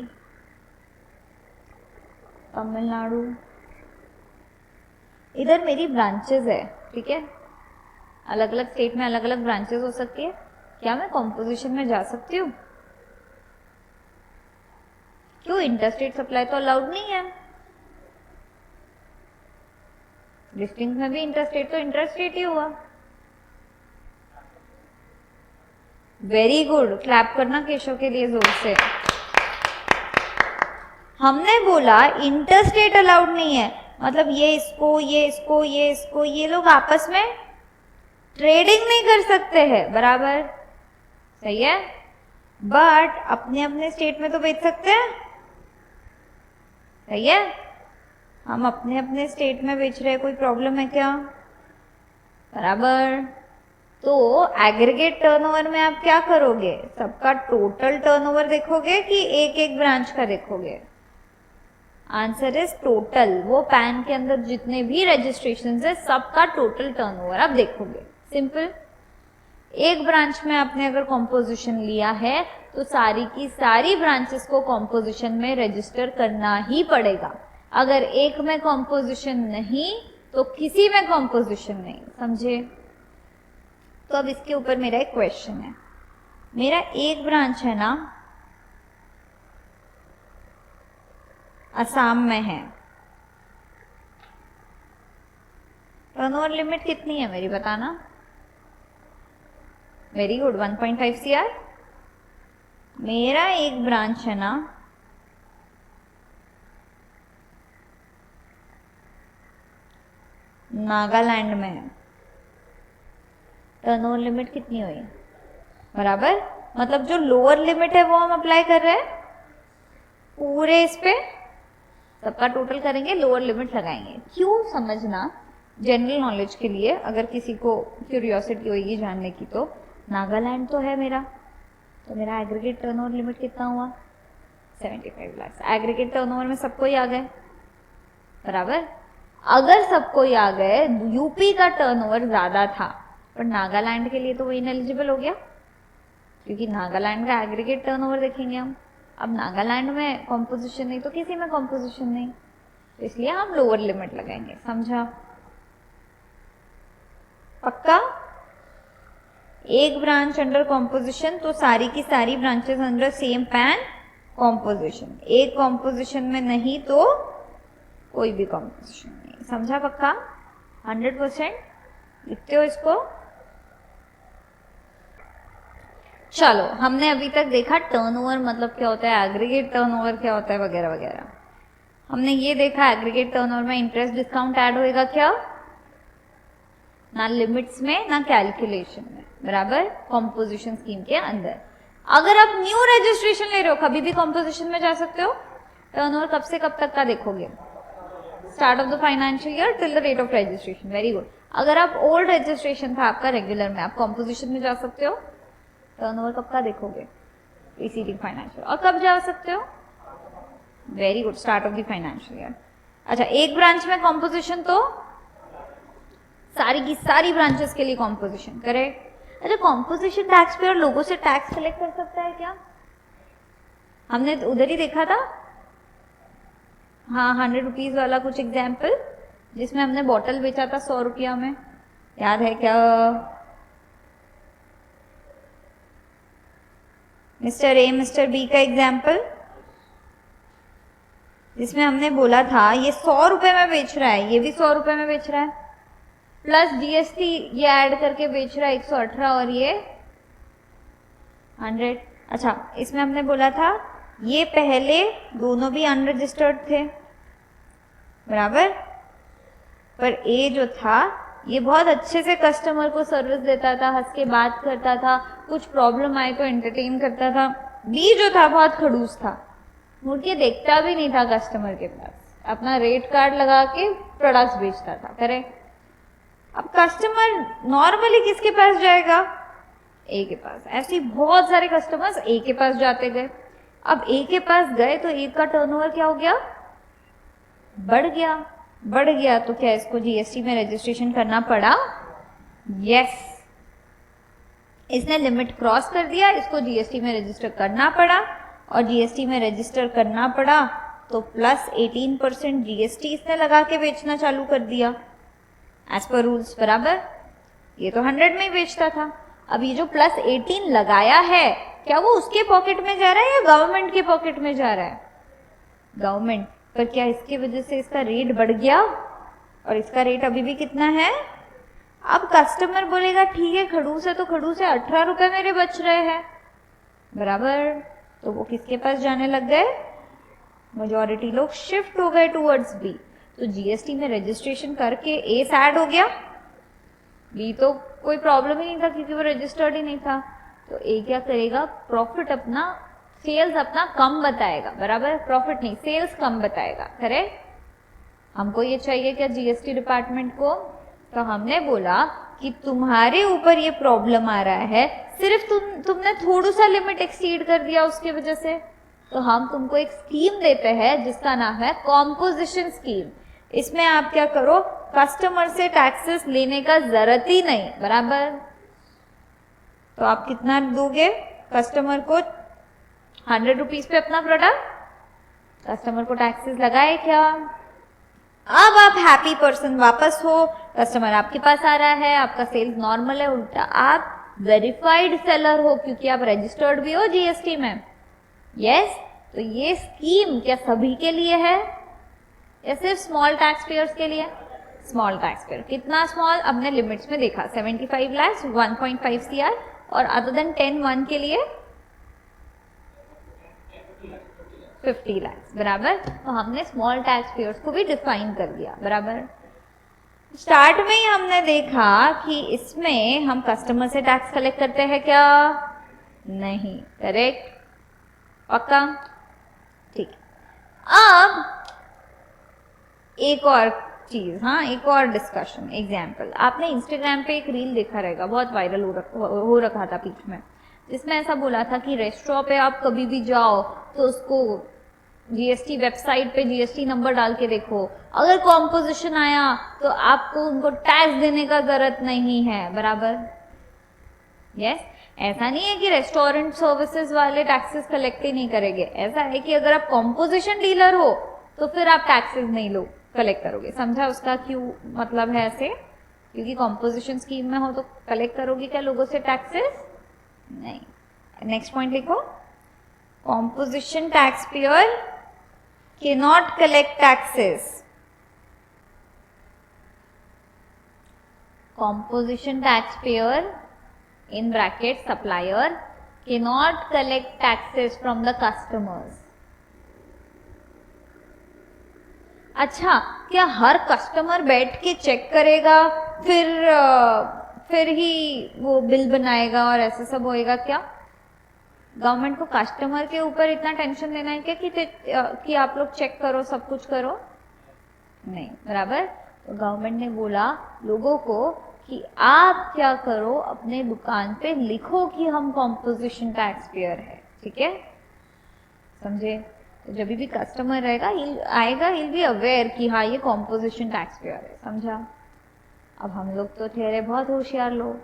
तमिलनाडु, इधर मेरी ब्रांचेस है, ठीक है? अलग अलग स्टेट में अलग अलग ब्रांचेस हो सकती है। क्या मैं कॉम्पोजिशन में जा सकती हूँ? क्यों? इंटरस्टेट सप्लाई तो अलाउड नहीं है। डिस्ट्रिक्ट में भी इंटरस्टेट तो इंटरस्टेट ही हुआ। वेरी गुड, क्लैप करना केशव के लिए जोर से। हमने बोला इंटरस्टेट अलाउड नहीं है, मतलब ये लोग आपस में ट्रेडिंग नहीं कर सकते हैं, बराबर, सही है? बट अपने अपने स्टेट में तो बेच सकते हैं, सही है? हम अपने अपने स्टेट में बेच रहे हैं, कोई प्रॉब्लम है क्या? बराबर। तो एग्रीगेट टर्नओवर में आप क्या करोगे? सबका टोटल टर्नओवर देखोगे कि एक एक ब्रांच का देखोगे? Answer is total. वो पैन के अंदर जितने भी रजिस्ट्रेशन है सबका टोटल टर्नओवर आप देखोगे। सिंपल। एक ब्रांच में आपने अगर कॉम्पोजिशन लिया है तो सारी की सारी ब्रांचेस को कॉम्पोजिशन में रजिस्टर करना ही पड़ेगा। अगर एक में कॉम्पोजिशन नहीं तो किसी में कॉम्पोजिशन नहीं, समझे? तो अब इसके ऊपर मेरा एक क्वेश्चन है। मेरा एक ब्रांच है ना, असम में है, टर्नओवर लिमिट कितनी है मेरी, बताना। Very good, 1.5 CR। मेरा एक ब्रांच है ना नागालैंड में है, टर्नओवर लिमिट कितनी हुई? बराबर, मतलब जो लोअर लिमिट है वो हम अप्लाई कर रहे हैं पूरे इस पे, सबका टोटल करेंगे, लोअर लिमिट लगाएंगे। क्यों? समझना, जनरल नॉलेज के लिए, अगर किसी को क्यूरियोसिटी होगी जानने की। तो नागालैंड तो है मेरा, तो मेरा एग्रीगेट टर्नओवर लिमिट कितना हुआ? 75 लाख। एग्रीगेट टर्नओवर में सबको ही आ गए, बराबर। अगर सबको ही आ गए, यूपी का टर्नओवर ज्यादा था पर नागालैंड के लिए तो वो इनएलिजिबल हो गया, क्योंकि नागालैंड का एग्रीगेट टर्नओवर देखेंगे हम। अब नागालैंड में कॉम्पोजिशन नहीं तो किसी में कॉम्पोजिशन नहीं, तो इसलिए हम लोअर लिमिट लगाएंगे, समझा? पक्का? एक ब्रांच अंडर कॉम्पोजिशन तो सारी की सारी branches under same pan composition, एक कॉम्पोजिशन में नहीं तो कोई भी कॉम्पोजिशन नहीं। समझा पक्का? 100%। लिखते हो इसको? चलो, हमने अभी तक देखा टर्नओवर मतलब क्या होता है, एग्रीगेट टर्नओवर क्या होता है, वगैरह वगैरह। हमने ये देखा एग्रीगेट टर्नओवर में इंटरेस्ट डिस्काउंट ऐड होएगा क्या? ना लिमिट्स में ना कैलकुलेशन में, बराबर, कॉम्पोजिशन स्कीम के अंदर। अगर आप न्यू रजिस्ट्रेशन ले रहे हो कभी भी कॉम्पोजिशन में जा सकते हो। टर्नओवर कब से कब तक का देखोगे? Start of the financial year till the date of registration. Very good. अगर आप ओल्ड रजिस्ट्रेशन था आपका रेगुलर में, आप कॉम्पोजिशन में जा सकते हो। टर्नओवर कब का देखोगे? Preceding financial. और कब जा सकते हो? Very good, start of the financial year. अच्छा, एक ब्रांच में कॉम्पोजिशन तो सारी की सारी ब्रांचेस के लिए कॉम्पोजिशन, करेक्ट। अच्छा, कॉम्पोजिशन टैक्स पेयर लोगों से टैक्स कलेक्ट कर सकता है क्या? हमने उधर ही देखा था, हाँ, 100 रुपीज वाला कुछ एग्जाम्पल जिसमें हमने बॉटल बेचा था 100 रुपया में, याद है क्या? मिस्टर ए मिस्टर बी का एग्जाम्पल जिसमें हमने बोला था ये 100 रुपए में बेच रहा है, ये भी 100 रुपए में बेच रहा है, प्लस जीएसटी ये ऐड करके बेच रहा है 118 और ये 100। अच्छा, इसमें हमने बोला था ये पहले दोनों भी अनरजिस्टर्ड थे, बराबर, पर ए जो था ये बहुत अच्छे से कस्टमर को सर्विस देता था, हंस के बात करता था, कुछ प्रॉब्लम आए तो एंटरटेन करता था। बी जो था बहुत खड़ूस था, मुड़ के देखता भी नहीं था कस्टमर के पास, अपना रेट कार्ड लगा के प्रोडक्ट्स बेचता था, करेक्ट। अब कस्टमर नॉर्मली किसके पास जाएगा? ए के पास। ऐसे बहुत सारे कस्टमर्स ए के पास जाते गए। अब ए के पास गए तो ए का टर्नओवर क्या हो गया? बढ़ गया। बढ़ गया तो क्या इसको जीएसटी में रजिस्ट्रेशन करना पड़ा? यस, इसने लिमिट क्रॉस कर दिया, इसको जीएसटी में रजिस्टर करना पड़ा, और जीएसटी में रजिस्टर करना पड़ा तो प्लस 18% जीएसटी इसने लगा के बेचना चालू कर दिया एज पर रूल्स, बराबर। ये तो 100 में ही बेचता था। अब ये जो प्लस 18 लगाया है, क्या वो उसके पॉकेट में जा रहा है या गवर्नमेंट के पॉकेट में जा रहा है? गवर्नमेंट। पर क्या इसकी वजह से इसका रेट बढ़ गया? और इसका रेट अभी भी कितना है? अब कस्टमर बोलेगा ठीक है, खड़ूस है तो खड़ूस है, 18 रुपए मेरे बच रहे हैं, बराबर। तो वो किसके पास जाने लग गए? मेजॉरिटी लोग शिफ्ट हो गए टूवर्ड्स बी। तो जीएसटी में रजिस्ट्रेशन करके ए ऐड हो गया, बी तो कोई प्रॉब्लम ही नहीं था क्योंकि वो रजिस्टर्ड ही नहीं था। तो ए क्या करेगा? प्रॉफिट अपना, सेल्स अपना कम बताएगा, बराबर, प्रॉफिट नहीं, सेल्स कम बताएगा, करेक्ट। हमको ये चाहिए क्या जीएसटी डिपार्टमेंट को? तो हमने बोला कि तुम्हारे ऊपर ये प्रॉब्लम आ रहा है, सिर्फ तुमने थोड़ा सा लिमिट एक्सीड कर दिया उसकी वजह से, तो हम तुमको एक स्कीम देते हैं जिसका नाम है कॉम्पोजिशन स्कीम। इसमें आप क्या करो, कस्टमर से टैक्सेस लेने का जरूरत ही नहीं, बराबर। तो आप कितना दोगे कस्टमर को? 100 रुपीज पे अपना प्रोडक्ट, कस्टमर को टैक्सेस लगाए क्या? अब आप हैप्पी पर्सन वापस हो, कस्टमर आपके पास आ रहा है, आपका सेल्स नॉर्मल है, उल्टा आप वेरीफाइड सेलर हो क्योंकि आप रजिस्टर्ड भी हो जीएसटी में। यस, तो ये स्कीम क्या सभी के लिए है या सिर्फ स्मॉल टैक्स पेयर्स के लिए? Small tax payer. कितना स्मॉल? हमने लिमिट्स में देखा 75 लाख, 1.5 CR, और अदर देन 10 1 के लिए 50 लाख, बराबर। तो हमने स्मॉल टैक्स पेयर्स को भी डिफाइन कर दिया, बराबर। स्टार्ट में ही हमने देखा कि इसमें हम कस्टमर से टैक्स कलेक्ट करते हैं क्या? नहीं, करेक्ट, पक्का, ठीक। अब एक और चीज, हाँ, एक और डिस्कशन, एग्जाम्पल। आपने इंस्टाग्राम पे एक रील देखा रहेगा, बहुत वायरल हो रखा था बीच में, जिसमें ऐसा बोला था कि रेस्टोरेंट पे आप कभी भी जाओ तो उसको जीएसटी वेबसाइट पे जीएसटी नंबर डाल के देखो, अगर कॉम्पोजिशन आया तो आपको उनको टैक्स देने का जरूरत नहीं है, बराबर। यस, ऐसा नहीं है कि रेस्टोरेंट सर्विसेज वाले टैक्सेस कलेक्ट ही नहीं करेंगे, ऐसा है कि अगर आप कॉम्पोजिशन डीलर हो तो फिर आप टैक्सेस नहीं लो कलेक्ट करोगे। समझा उसका क्यों मतलब है ऐसे? क्योंकि कॉम्पोजिशन स्कीम में हो तो कलेक्ट करोगी क्या लोगों से टैक्सेस? नहीं। नेक्स्ट पॉइंट लिखो, कॉम्पोजिशन टैक्स पेयर के not collect taxes. Composition tax payer in bracket supplier cannot collect taxes from the customers। अच्छा, क्या हर कस्टमर बैठ के चेक करेगा फिर ही वो बिल बनाएगा और ऐसा सब होएगा क्या? गवर्नमेंट को कस्टमर के ऊपर इतना टेंशन लेना है क्या कि आप लोग चेक करो, सब कुछ करो? नहीं, बराबर। तो गवर्नमेंट ने बोला लोगों को कि आप क्या करो, अपने दुकान पे लिखो कि हम कॉम्पोजिशन टैक्स पेयर है, ठीक है? समझे? तो जब भी कस्टमर रहेगा आएगा, he'll be अवेयर कि हाँ ये कॉम्पोजिशन टैक्स पेयर है, समझा? अब हम लोग तो ठहरे बहुत होशियार लोग,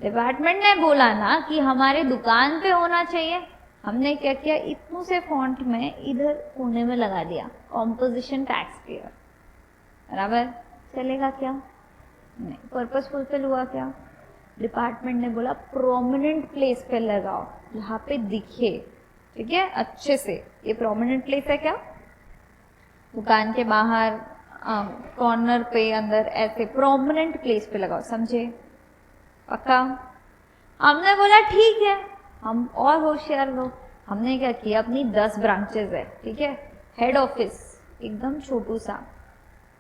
डिपार्टमेंट ने बोला ना कि हमारे दुकान पे होना चाहिए, हमने क्या किया, इतनों से फॉन्ट में इधर कोने में लगा दिया कॉम्पोजिशन टैक्स पेयर, बराबर? चलेगा क्या? नहीं। पर्पस फुलफिल हुआ क्या? डिपार्टमेंट ने बोला प्रोमिनेंट प्लेस पे लगाओ, यहाँ पे दिखे, ठीक है, अच्छे से। ये प्रोमिनेंट प्लेस है क्या? दुकान के बाहर, कॉर्नर पे, अंदर, ऐसे प्रोमिनेंट प्लेस पे लगाओ, समझे? पक्का? हमने बोला ठीक है, हम और होशियार लोग, हमने क्या किया, अपनी 10 ब्रांचेस है, ठीक है, हेड ऑफिस एकदम छोटू सा,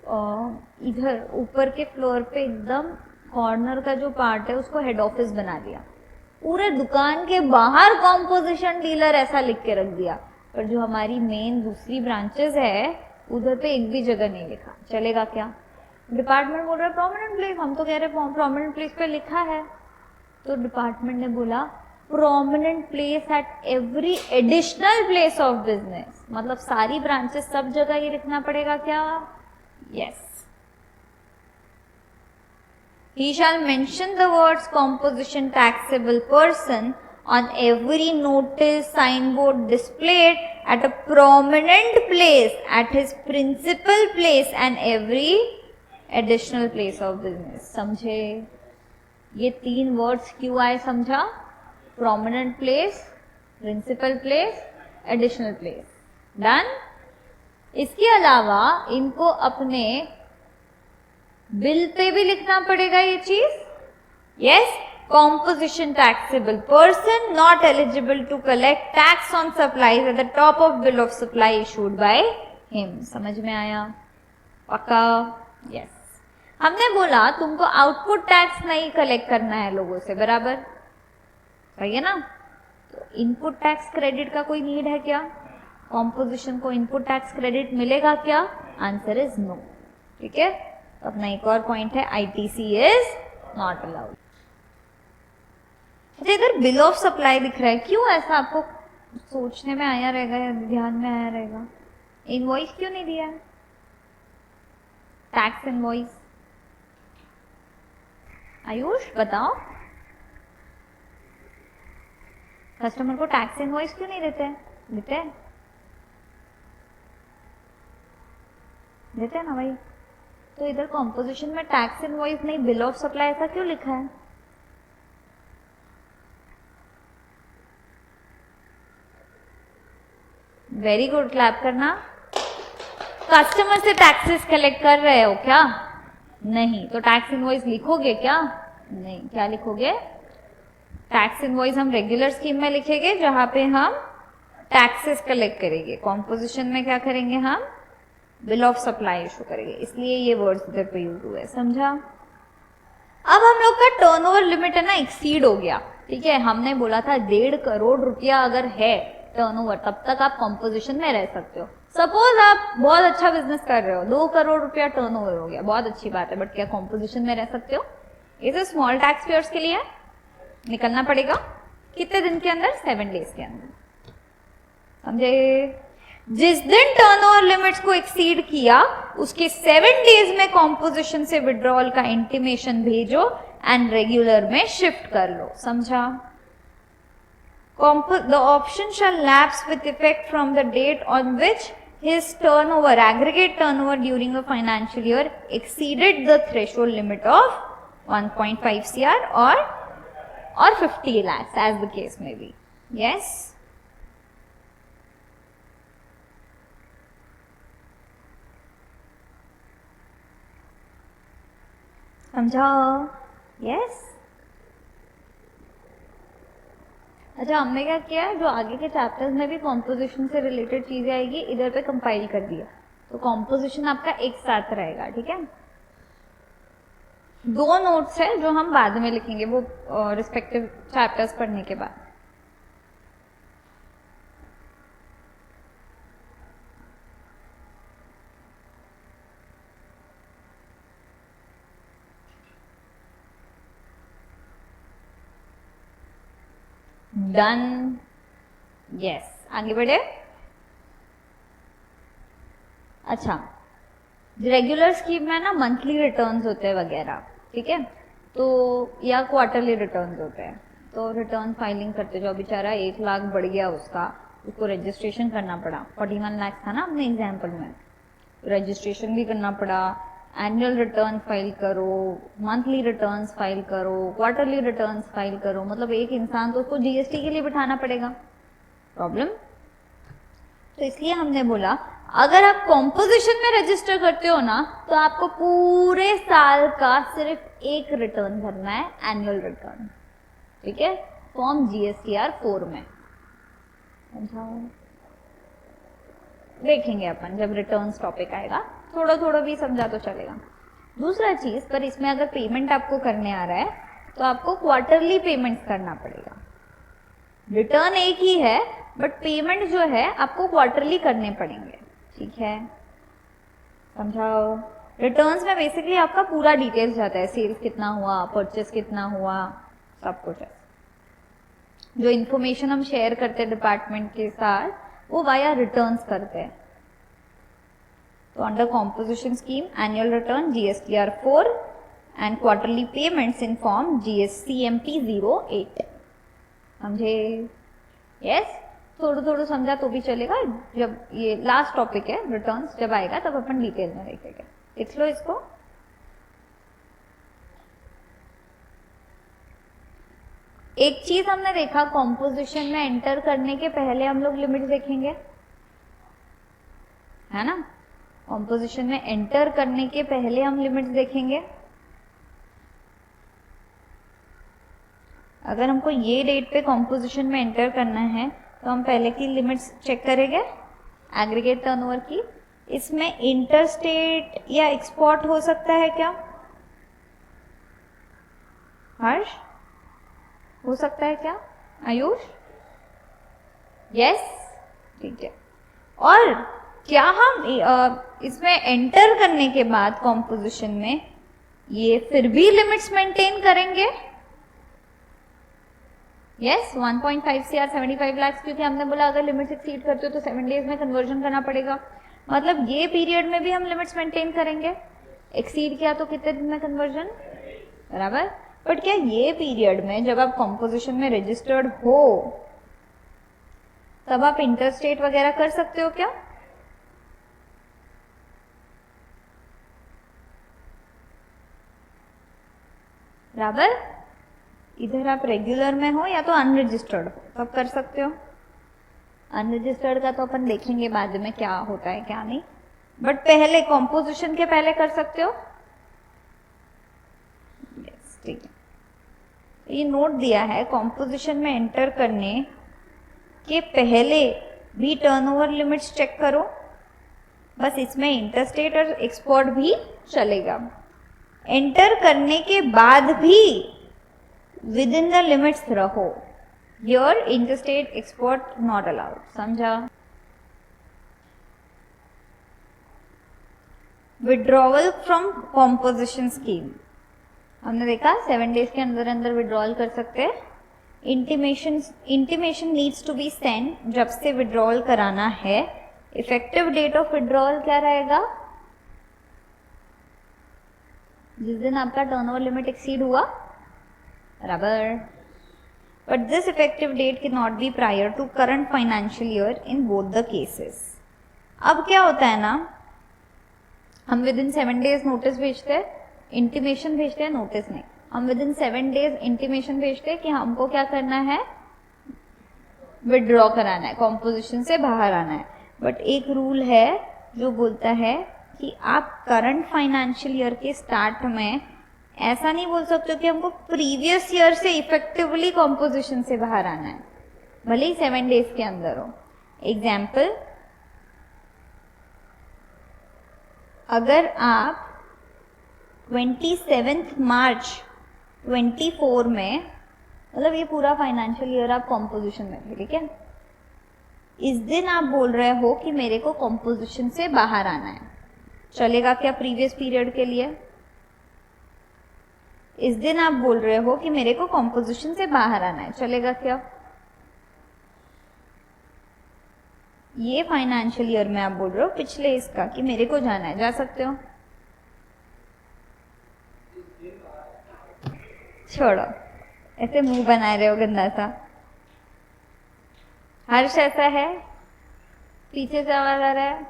इधर ऊपर के फ्लोर पे एकदम कॉर्नर का जो पार्ट है उसको हेड ऑफिस बना दिया, पूरे दुकान के बाहर कॉम्पोजिशन डीलर ऐसा लिख के रख दिया, पर जो हमारी मेन दूसरी ब्रांचेस है उधर पे एक भी जगह नहीं लिखा। चलेगा क्या? डिपार्टमेंट बोल रहा है प्रोमिनेंट प्लेस, हम तो कह रहे हैं प्रोमिनेंट प्लेस पे लिखा है। तो डिपार्टमेंट ने बोला prominent place at every additional place of business, मतलब सारी ब्रांचेस सब जगह ये लिखना पड़ेगा क्या? Yes. He shall mention the words composition taxable person on every notice, signboard displayed at a prominent place at his principal place and every additional place of business। समझे? ये 3 वर्ड्स क्यों आए, समझा? prominent place, principal place, additional place। Done? इसके अलावा इनको अपने bill pay भी लिखना पड़ेगा ये चीज। Yes, composition taxable person not eligible to collect tax on supplies at the top of bill of supply issued by him. समझ में आया? पक्का? यस। हमने बोला तुमको आउटपुट टैक्स नहीं कलेक्ट करना है लोगों से, बराबर? सही है ना? तो इनपुट टैक्स क्रेडिट का कोई नीड है क्या? कॉम्पोजिशन को इनपुट टैक्स क्रेडिट मिलेगा क्या? आंसर इज नो, ठीक है? अपना एक और पॉइंट है, आईटीसी इज नॉट अलाउड। अच्छा, इधर बिल ऑफ सप्लाई दिख रहा है, क्यों ऐसा? आपको सोचने में आया रहेगा या ध्यान में आया रहेगा, इनवॉइस क्यों नहीं दिया है? टैक्स इनवॉइस, आयुष बताओ, कस्टमर को टैक्स इनवॉइस क्यों नहीं देते? देते हैं ना भाई। तो इधर कॉम्पोजिशन में टैक्स इनवॉइस नहीं, बिल ऑफ सप्लाई ऐसा क्यों लिखा है? वेरी गुड, क्लैप करना। कस्टमर से टैक्सेस कलेक्ट कर रहे हो क्या? नहीं, तो टैक्स इनवॉइस लिखोगे क्या? नहीं। क्या लिखोगे? टैक्स इनवॉइस हम रेगुलर स्कीम में लिखेंगे जहां पे हम टैक्सेस कलेक्ट करेंगे। कॉम्पोजिशन में क्या करेंगे? हम बिल ऑफ सप्लाई इशू करेंगे, इसलिए ये वर्ड्स इधर पे यूज हुए, समझा? अब हम लोग का टर्नओवर लिमिट है ना एक्सीड हो गया, ठीक है? हमने बोला था 1.5 करोड़ रुपया अगर है टर्नओवर, तब तक आप कॉम्पोजिशन में रह सकते हो। सपोज आप बहुत अच्छा बिजनेस कर रहे हो, 2 करोड़ रुपया टर्नओवर हो गया, बहुत अच्छी बात है, बट क्या कॉम्पोजिशन में रह सकते हो? इसे स्मॉल टैक्स पेयर्स के लिए निकलना पड़ेगा कितने दिन के अंदर? 7 डेज के अंदर, समझे? जिस दिन टर्नओवर लिमिट्स को एक्सीड किया उसके 7 डेज में कॉम्पोजिशन से विड्रॉल का इंटीमेशन भेजो एंड रेगुलर में शिफ्ट कर लो, समझा? The option shall lapse with effect from the date on which his turnover, aggregate turnover during a financial year exceeded the threshold limit of 1.5 CR or 50 lakhs, as the case may be. Yes? समझाओ? Yes? अच्छा, हमने क्या किया है, जो आगे के chapters में भी कॉम्पोजिशन से रिलेटेड चीजें आएगी इधर पे कंपाइल कर दिया, तो कॉम्पोजिशन आपका एक साथ रहेगा, ठीक है। 2 नोट्स है जो हम बाद में लिखेंगे, वो रिस्पेक्टिव चैप्टर्स पढ़ने के बाद। डन? यस, आगे बढ़े। अच्छा, रेगुलर स्कीम में ना मंथली रिटर्न्स होते हैं वगैरह, ठीक है, तो या क्वार्टरली रिटर्न्स होते हैं, तो रिटर्न फाइलिंग करते, जो बेचारा 1 लाख बढ़ गया उसको रजिस्ट्रेशन करना पड़ा, 41 लाख था ना अपने एग्जाम्पल में, रजिस्ट्रेशन भी करना पड़ा, एनुअल रिटर्न फाइल करो, मंथली रिटर्न्स फाइल करो, क्वार्टरली रिटर्न्स फाइल करो, मतलब एक इंसान तो उसको जीएसटी के लिए बिठाना पड़ेगा, प्रॉब्लम। तो इसलिए हमने बोला अगर आप कॉम्पोजिशन में रजिस्टर करते हो ना, तो आपको पूरे साल का सिर्फ एक रिटर्न भरना है, एनुअल रिटर्न, ठीक है, फॉर्म GSTR 4 में। देखेंगे अपन जब रिटर्न्स टॉपिक आएगा, थोड़ा थोड़ा भी समझा तो चलेगा। दूसरा चीज, पर इसमें अगर पेमेंट आपको करने आ रहा है तो आपको क्वार्टरली पेमेंट्स करना पड़ेगा। रिटर्न एक ही है बट पेमेंट जो है आपको क्वार्टरली करने पड़ेंगे, ठीक है, समझाओ। रिटर्न्स में बेसिकली आपका पूरा डिटेल्स जाता है, सेल्स कितना हुआ, परचेस कितना हुआ, सब कुछ है। जो इन्फॉर्मेशन हम शेयर करते हैं डिपार्टमेंट के साथ, वो वाया रिटर्न्स करते हैं। तो under composition scheme, annual return GSTR 4 and quarterly payments in form GSCMP 08, समझे? यस, थोड़ा थोड़ा समझा तो भी चलेगा, जब ये लास्ट टॉपिक है रिटर्न्स, जब आएगा तब अपन डिटेल में देखेंगे। लिख लो इसको। एक चीज हमने देखा, कॉम्पोजिशन में एंटर करने के पहले हम लोग लिमिट देखेंगे, है ना, कॉम्पोजिशन में एंटर करने के पहले हम लिमिट्स देखेंगे। अगर हमको ये डेट पे कॉम्पोजिशन में एंटर करना है तो हम पहले की लिमिट्स चेक करेंगे, एग्रीगेट टर्नओवर की। इसमें इंटरस्टेट या एक्सपोर्ट हो सकता है क्या हर्ष? हो सकता है क्या आयुष? यस, ठीक है। और क्या हम इसमें एंटर करने के बाद कॉम्पोजिशन में ये फिर भी लिमिट्स मेंटेन करेंगे? यस, 1.5 CR 75 लाख, क्योंकि हमने बोला अगर लिमिट्स एक्सीड करते हो तो 7 डेज में कन्वर्जन करना पड़ेगा, मतलब ये पीरियड में भी हम लिमिट्स मेंटेन करेंगे। एक्सीड किया तो कितने दिन में कन्वर्जन, बराबर। बट क्या ये पीरियड में जब आप कॉम्पोजिशन में रजिस्टर्ड हो तब आप इंटरस्टेट वगैरह कर सकते हो क्या? बराबर। इधर आप रेगुलर में हो या तो अनरजिस्टर्ड हो, तब कर सकते हो। अनरजिस्टर्ड का तो अपन देखेंगे बाद में क्या होता है क्या नहीं, बट पहले कॉम्पोजिशन के पहले कर सकते हो। यस, ठीक है। ये नोट दिया है, कॉम्पोजिशन में एंटर करने के पहले भी टर्नओवर लिमिट्स चेक करो, बस इसमें इंटरस्टेट और एक्सपोर्ट भी चलेगा। एंटर करने के बाद भी विद इन द लिमिट्स रहो, your interstate export not allowed, समझा? विड्रॉवल फ्रॉम कॉम्पोजिशन स्कीम, हमने देखा 7 डेज के अंदर अंदर विड्रॉल कर सकते हैं। Intimation needs to be send, जब से विड्रॉल कराना है। इफेक्टिव डेट ऑफ विड्रॉल क्या रहेगा? जिस दिन आपका टर्नओवर लिमिट एक्सीड हुआ, बराबर। But this effective date cannot be prior to current financial year in both the cases. अब क्या होता है ना, हम विद इन 7 days नोटिस भेजते हैं, इंटीमेशन भेजते हैं, नोटिस नहीं, हम विद इन 7 days इंटीमेशन भेजते हैं कि हमको क्या करना है, विड्रॉ कराना है, कॉम्पोजिशन से बाहर आना है। बट एक रूल है जो बोलता है कि आप करंट फाइनेंशियल ईयर के स्टार्ट में ऐसा नहीं बोल सकते कि हमको प्रीवियस ईयर से इफेक्टिवली कॉम्पोजिशन से बाहर आना है, भले ही 7 days के अंदर हो। एग्जाम्पल, अगर आप 27 मार्च 24 में, मतलब ये पूरा फाइनेंशियल ईयर आप कॉम्पोजिशन में थे, ठीक है, इस दिन आप बोल रहे हो कि मेरे को कॉम्पोजिशन से बाहर आना है, चलेगा क्या प्रीवियस पीरियड के लिए? इस दिन आप बोल रहे हो कि मेरे को कॉम्पोजिशन से बाहर आना है, चलेगा क्या? ये फाइनेंशियल ईयर में आप बोल रहे हो पिछले इसका कि मेरे को जाना है, जा सकते हो? छोड़ो, ऐसे मुंह बनाए रहे हो गंदा सा। हर्ष ऐसा है, पीछे से आवाज आ रहा है,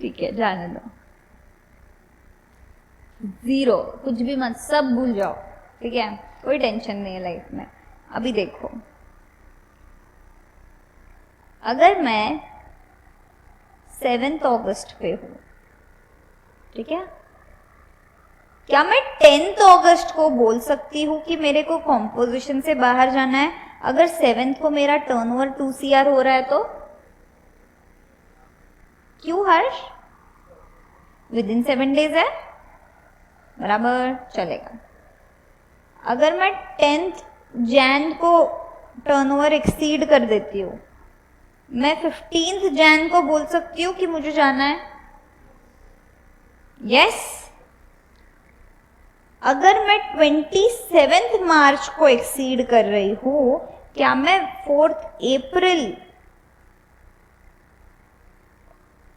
ठीक है जाने दो, 0, कुछ भी मत, सब भूल जाओ, ठीक है, कोई टेंशन नहीं है लाइफ में। अभी देखो, अगर मैं 7 अगस्त पे हूं, ठीक है, क्या मैं 10 अगस्त को बोल सकती हूँ कि मेरे को कॉम्पोजिशन से बाहर जाना है? अगर 7 को मेरा टर्नओवर 2 CR हो रहा है तो? क्यों हर्ष? विद इन 7 days है, बराबर, चलेगा। अगर मैं 10th Jan को टर्नओवर एक्सीड कर देती हूँ, मैं 15th Jan को बोल सकती हूँ कि मुझे जाना है? यस। अगर मैं 27 मार्च को एक्सीड कर रही हूं, क्या मैं 4th अप्रैल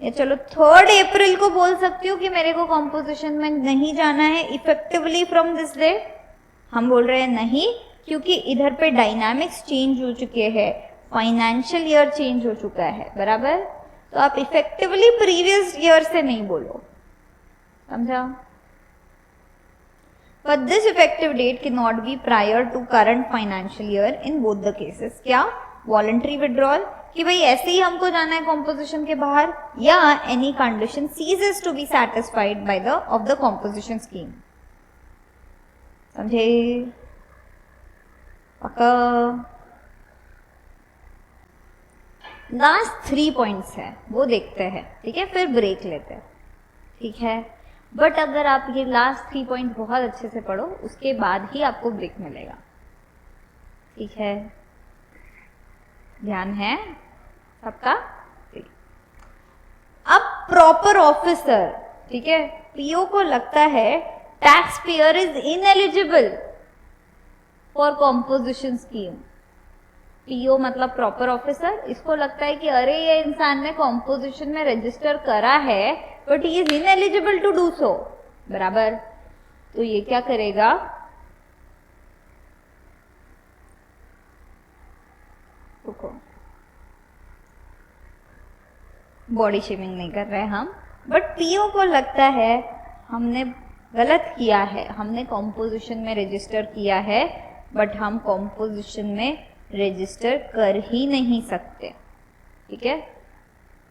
या चलो 3rd अप्रैल को बोल सकती हूँ कि मेरे को कॉम्पोजिशन में नहीं जाना है इफेक्टिवली फ्रॉम दिस डे? हम बोल रहे हैं नहीं, क्योंकि इधर पे डायनामिक्स चेंज हो चुके हैं, फाइनेंशियल ईयर चेंज हो चुका है, बराबर। तो आप इफेक्टिवली प्रीवियस ईयर से नहीं बोलो, समझा? But this effective date cannot be prior to current financial year in both the cases. क्या? Voluntary withdrawal कि भाई ऐसे ही हमको जाना है composition के बाहर, या any condition ceases to be satisfied by the of the composition scheme. समझे? पक्का? लास्ट 3 पॉइंट्स है वो देखते हैं, ठीक है, फिर ब्रेक लेते हैं, ठीक है। बट अगर आप ये लास्ट 3 पॉइंट बहुत अच्छे से पढ़ो, उसके बाद ही आपको ब्रेक मिलेगा, ठीक है, ध्यान है सबका? अब प्रॉपर ऑफिसर, ठीक है, पीओ को लगता है tax payer is ineligible for composition scheme. PO मतलब प्रॉपर ऑफिसर, इसको लगता है कि अरे ये इंसान ने कॉम्पोजिशन में रजिस्टर करा है but he is ineligible to do so, बराबर। तो ये क्या करेगा, रुको, बॉडी शेमिंग नहीं कर रहे हम, बट पीओ को लगता है हमने गलत किया है, हमने कॉम्पोजिशन में रजिस्टर किया है बट हम कॉम्पोजिशन में रजिस्टर कर ही नहीं सकते, ठीक है।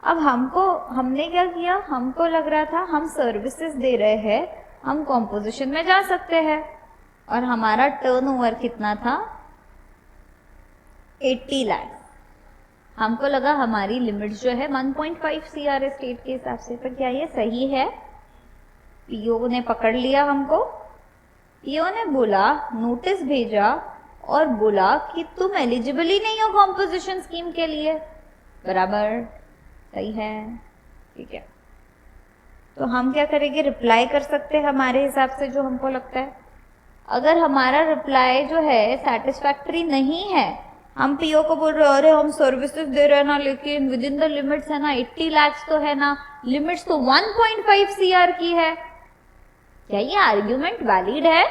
अब हमने क्या किया, हमको लग रहा था हम सर्विसेज दे रहे हैं, हम कॉम्पोजिशन में जा सकते हैं, और हमारा टर्नओवर कितना था, 80 लाख। हमको लगा हमारी लिमिट जो है 1.5 CR स्टेट के हिसाब से, पर क्या ये सही है? पीओ ने पकड़ लिया हमको, पीओ ने बोला, नोटिस भेजा और बोला कि तुम एलिजिबल ही नहीं हो कॉम्पोजिशन स्कीम के लिए, बराबर, सही है, ठीक है। तो हम क्या करेंगे, रिप्लाई कर सकते हैं हमारे हिसाब से जो हमको लगता है। अगर हमारा रिप्लाई जो है सेटिस्फैक्टरी नहीं है, हम पीओ को बोल रहे हैं अरे हम सर्विसेज दे रहे हैं ना, लेकिन विद इन द लिमिट्स है ना, 80 लाख तो है ना, लिमिट्स तो 1.5 CR की है, क्या ये आर्ग्यूमेंट वैलिड है?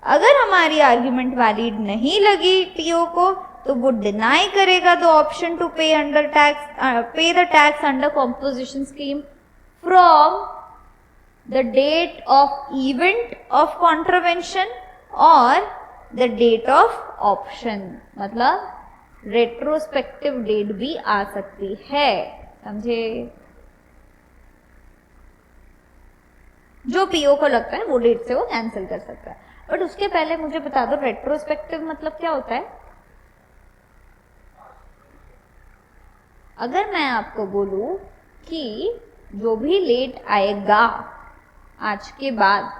अगर हमारी आर्ग्यूमेंट वैलिड नहीं लगी पीओ को, तो वो डिनाई करेगा the option to pay under tax pay the tax under composition scheme from the date of event of contravention और द डेट ऑफ ऑप्शन, मतलब रेट्रोस्पेक्टिव डेट भी आ सकती है, समझे। जो पीओ को लगता है वो डेट से वो कैंसिल कर सकता है। बट उसके पहले मुझे बता दो रेट्रोस्पेक्टिव मतलब क्या होता है। अगर मैं आपको बोलूं कि जो भी लेट आएगा आज के बाद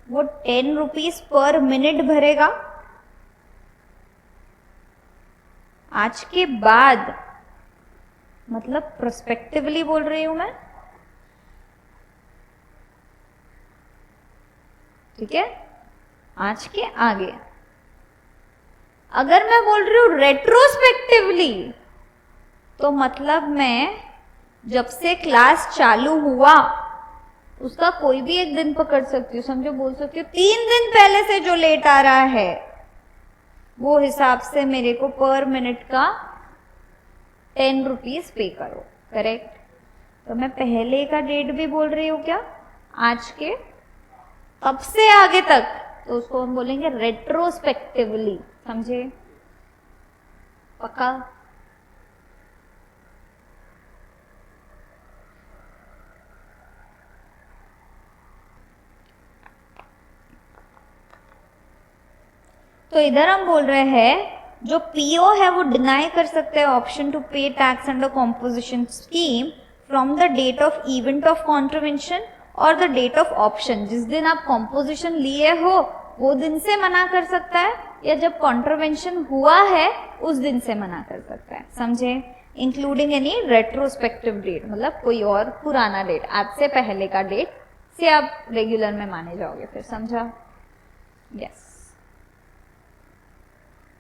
वो 10 रुपीज पर मिनट भरेगा, आज के बाद मतलब प्रोस्पेक्टिवली बोल रही हूं मैं, ठीक है, आज के आगे। अगर मैं बोल रही हूं रेट्रोस्पेक्टिवली तो मतलब मैं जब से क्लास चालू हुआ उसका कोई भी एक दिन पकड़ सकती हूँ, समझो बोल सकती हूँ 3 दिन पहले से जो लेट आ रहा है वो हिसाब से मेरे को पर मिनट का 10 रुपीज पे करो, करेक्ट। तो मैं पहले का डेट भी बोल रही हूँ क्या, आज के अब से आगे तक, तो उसको हम बोलेंगे रेट्रोस्पेक्टिवली, समझे, पक्का। तो इधर हम बोल रहे हैं जो पीओ है वो डिनाई कर सकते हैं option to pay tax under composition scheme from the date of event of contravention और द डेट ऑफ ऑप्शन। जिस दिन आप कॉम्पोजिशन लिए हो वो दिन से मना कर सकता है, या जब कॉन्ट्रवेंशन हुआ है उस दिन से मना कर सकता है, समझे। इंक्लूडिंग एनी रेट्रोस्पेक्टिव डेट, मतलब कोई और पुराना डेट, आज से पहले का डेट से आप रेगुलर में माने जाओगे फिर, समझा। यस।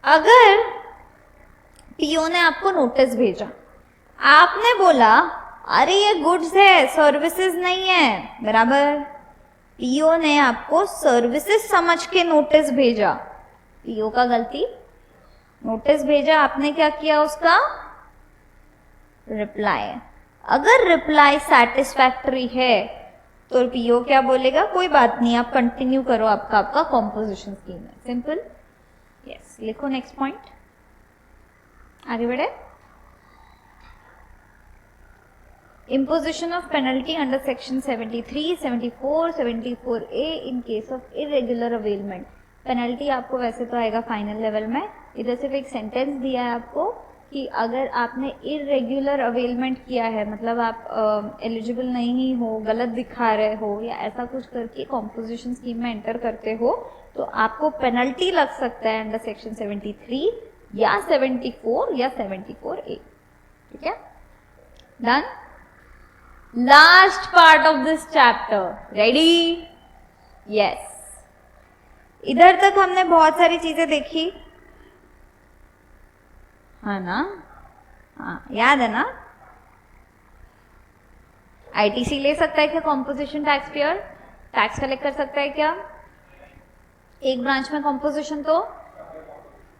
अगर पीओ ने आपको नोटिस भेजा, आपने बोला अरे ये गुड्स है सर्विसेज नहीं है, बराबर, पीओ ने आपको सर्विसेज समझ के नोटिस भेजा, पीओ का गलती, नोटिस भेजा, आपने क्या किया उसका रिप्लाई। अगर रिप्लाई सेटिस्फैक्टरी है तो पीओ क्या बोलेगा, कोई बात नहीं आप कंटिन्यू करो आपका कॉम्पोजिशन स्कीम है, सिंपल। यस, लिखो नेक्स्ट पॉइंट, आगे बढ़े। Imposition of penalty under section 73, 74, 74A in case of irregular availment। Penalty आपको वैसे तो आएगा फाइनल लेवल में, इधर सिर्फ एक सेंटेंस दिया है आपको कि अगर आपने इरेग्युलर अवेलमेंट किया है, मतलब आप एलिजिबल नहीं हो, गलत दिखा रहे हो या ऐसा कुछ करके कॉम्पोजिशन स्कीम में एंटर करते हो तो आपको पेनल्टी लग सकता है अंडर सेक्शन 73 या 74 या 74A, ठीक है। Done. Last part of this chapter, ready? Yes. इधर तक हमने बहुत सारी चीजें देखी, है ना? हाँ, याद है ना? आईटीसी ले सकता है क्या composition tax payer? Tax collect कर सकता है क्या? एक ब्रांच में कॉम्पोजिशन तो,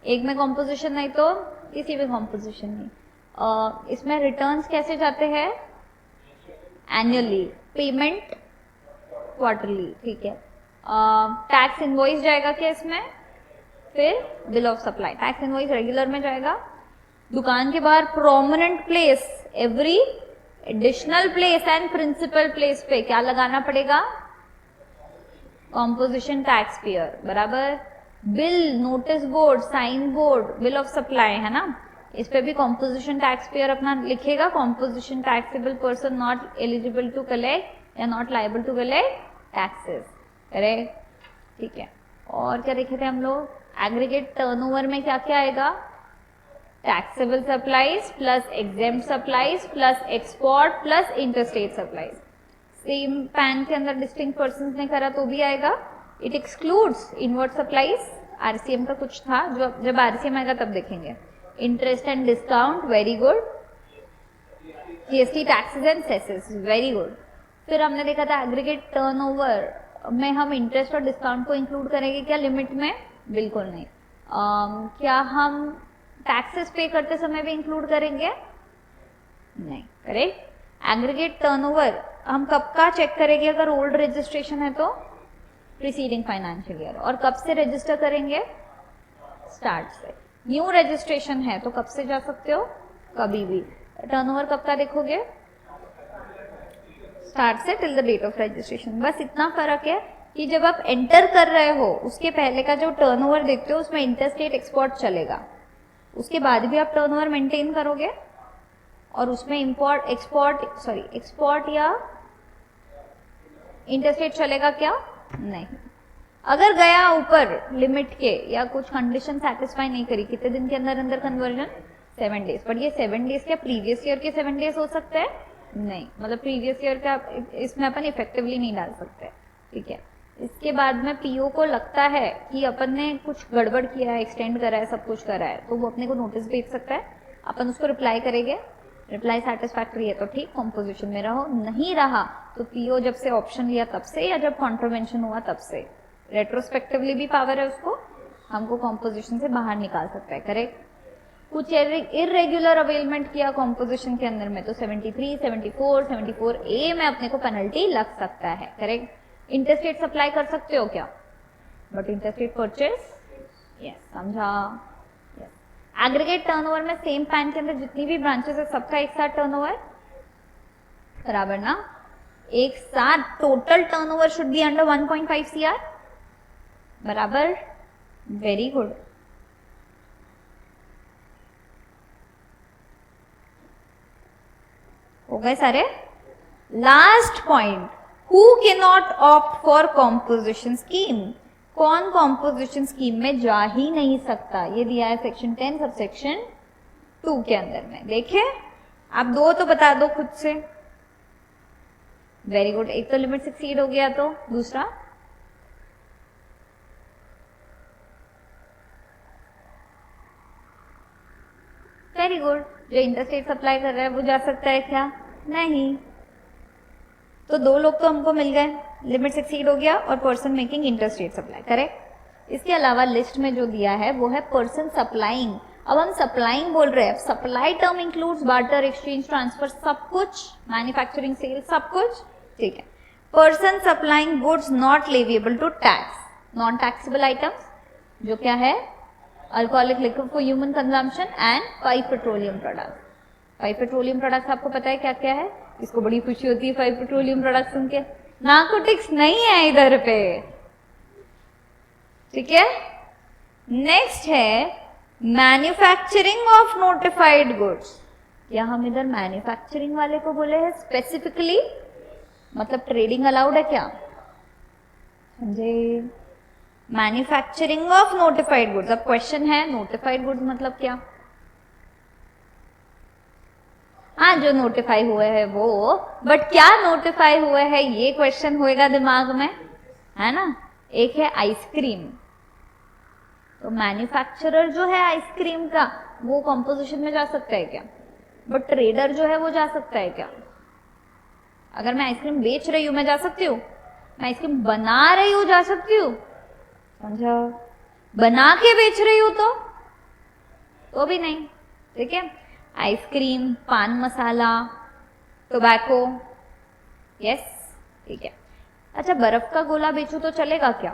एक में कॉम्पोजिशन नहीं तो किसी में कॉम्पोजिशन नहीं। इसमें रिटर्न्स कैसे जाते हैं? एनुअली, पेमेंट क्वार्टरली, ठीक है। टैक्स इनवॉइस जाएगा क्या इसमें? फिर bill of supply, tax invoice regular में जाएगा। दुकान के बाहर prominent place, every additional place and principal place पे क्या लगाना पड़ेगा? कॉम्पोजिशन टैक्स पेयर, बराबर। Bill, notice board, sign board, bill of supply, है ना, इस पे भी कॉम्पोजिशन टैक्स पेयर अपना लिखेगा, composition taxable person not eligible to collect या not liable to collect taxes, correct, ठीक है। और क्या देखे थे हम लोग? एग्रीगेट टर्नओवर में क्या क्या आएगा? Taxable supplies plus exempt supplies plus export plus interstate supplies. Same pan के अंदर डिस्टिंक्ट पर्सन्स ने करा तो भी आएगा। It excludes inward supplies, RCM का कुछ था, जो जब आरसीएम आएगा तब देखेंगे। Interest and discount, very good. GST taxes and सेसेस, very good. फिर हमने देखा था एग्रीगेट टर्नओवर में हम इंटरेस्ट और डिस्काउंट को इंक्लूड करेंगे क्या लिमिट में? बिल्कुल नहीं। क्या हम टैक्सेस पे करते समय भी इंक्लूड करेंगे? नहीं, करेक्ट। एग्रीगेट टर्नओवर हम कब का चेक करेंगे? अगर ओल्ड रजिस्ट्रेशन है तो प्रीसीडिंग फाइनेंशियल ईयर। और कब से रजिस्टर करेंगे? स्टार्ट से। न्यू रजिस्ट्रेशन है तो कब से जा सकते हो? कभी भी। टर्नओवर कब का देखोगे? स्टार्ट से till the date of registration. बस इतना फर्क है कि जब आप एंटर कर रहे हो उसके पहले का जो टर्नओवर देखते हो उसमें इंटरस्टेट एक्सपोर्ट चलेगा, उसके बाद भी आप टर्नओवर मेंटेन करोगे और उसमें एक्सपोर्ट या इंटरस्टेट चलेगा क्या? नहीं। अगर गया ऊपर लिमिट के या कुछ कंडीशन सेटिस्फाई नहीं करी, कितने दिन के अंदर अंदर कन्वर्जन? 7 डेज। बट ये 7 डेज क्या प्रीवियस ईयर के 7 डेज हो सकते हैं? नहीं, मतलब प्रीवियस ईयर का इसमें अपन इफेक्टिवली नहीं डाल सकते, ठीक है। इसके बाद में पीओ को लगता है कि अपन ने कुछ गड़बड़ किया है, एक्सटेंड करा है, सब कुछ करा है, तो वो अपने को नोटिस भेज सकता है, अपन उसको रिप्लाई करेंगे। रिप्लाई सेटिस्फैक्ट्री है तो ठीक, कॉम्पोजिशन में रहो, नहीं रहा तो पीओ जब से ऑप्शन लिया तब से या जब कॉन्ट्रवेंशन हुआ तब से रेट्रोस्पेक्टिवली भी पावर है उसको, हमको कॉम्पोजिशन से बाहर निकाल सकता है, करेक्ट। कुछ इरेग्युलर अवेलमेंट किया कॉम्पोजिशन के अंदर में तो 73, 74, 74A में अपने को पेनल्टी लग सकता है, करेक्ट। इंटरस्टेट सप्लाई कर सकते हो क्या? बट इंटरस्टेट परचेज, यस, समझा। एग्रीगेट टर्नओवर में सेम पैन के अंदर जितनी भी ब्रांचेस है सबका एक साथ टर्नओवर, बराबर ना? एक साथ total turnover should be under 1.5 CR, बराबर, वेरी गुड। हो गए सारे? Last point, who can not opt for composition scheme? कौन कॉम्पोजिशन स्कीम में जा ही नहीं सकता? ये दिया है सेक्शन 10 सब सेक्शन 2 के अंदर में। देखिए आप दो तो बता दो खुद से। Very good. एक तो लिमिट सक्सीड हो गया, तो दूसरा वेरी गुड। जो इंटरस्टेट सप्लाई कर रहा है वो जा सकता है क्या? नहीं। तो दो लोग तो हमको मिल गए, लिमिट सक्सीड हो गया और person making interstate supply, correct. इसके अलावा लिस्ट में जो दिया है वो है पर्सन सप्लाइंग। अब हम सप्लाइंग बोल रहे हैं, supply term includes barter, exchange, transfer, सब कुछ, मैन्युफैक्चरिंग, सेल, सब कुछ, ठीक है। Person supplying goods not leviable to tax, non taxable items, जो क्या है? Alcoholic liquid for human consumption and 5 petroleum product. 5 petroleum products आपको पता है क्या क्या है? इसको बड़ी खुशी होती है 5 पेट्रोलियम प्रोडक्ट्स सुन के। नार्कोटिक्स नहीं है इधर पे, ठीक है। नेक्स्ट है मैन्युफैक्चरिंग ऑफ नोटिफाइड गुड्स। क्या हम इधर मैन्युफैक्चरिंग वाले को बोले हैं स्पेसिफिकली? मतलब ट्रेडिंग अलाउड है क्या? समझे? Manufacturing of notified goods. अब क्वेश्चन है नोटिफाइड गुड्स मतलब क्या? हाँ, जो नोटिफाई हुए हैं वो, बट क्या नोटिफाई हुए हैं ये क्वेश्चन होएगा दिमाग में, है ना। एक है आइसक्रीम, तो मैन्युफैक्चरर जो है आइसक्रीम का वो कंपोजिशन में जा सकता है क्या? बट ट्रेडर जो है वो जा सकता है क्या? अगर मैं आइसक्रीम बेच रही हूं मैं जा सकती हूँ, मैं आइसक्रीम बना रही हूँ जा सकती हूँ, समझा? बना के बेच रही हूँ तो भी नहीं, ठीक है। Ice cream, paan masala, tobacco, yes, ठीक है। अच्छा, बर्फ का गोला बेचूं तो चलेगा क्या?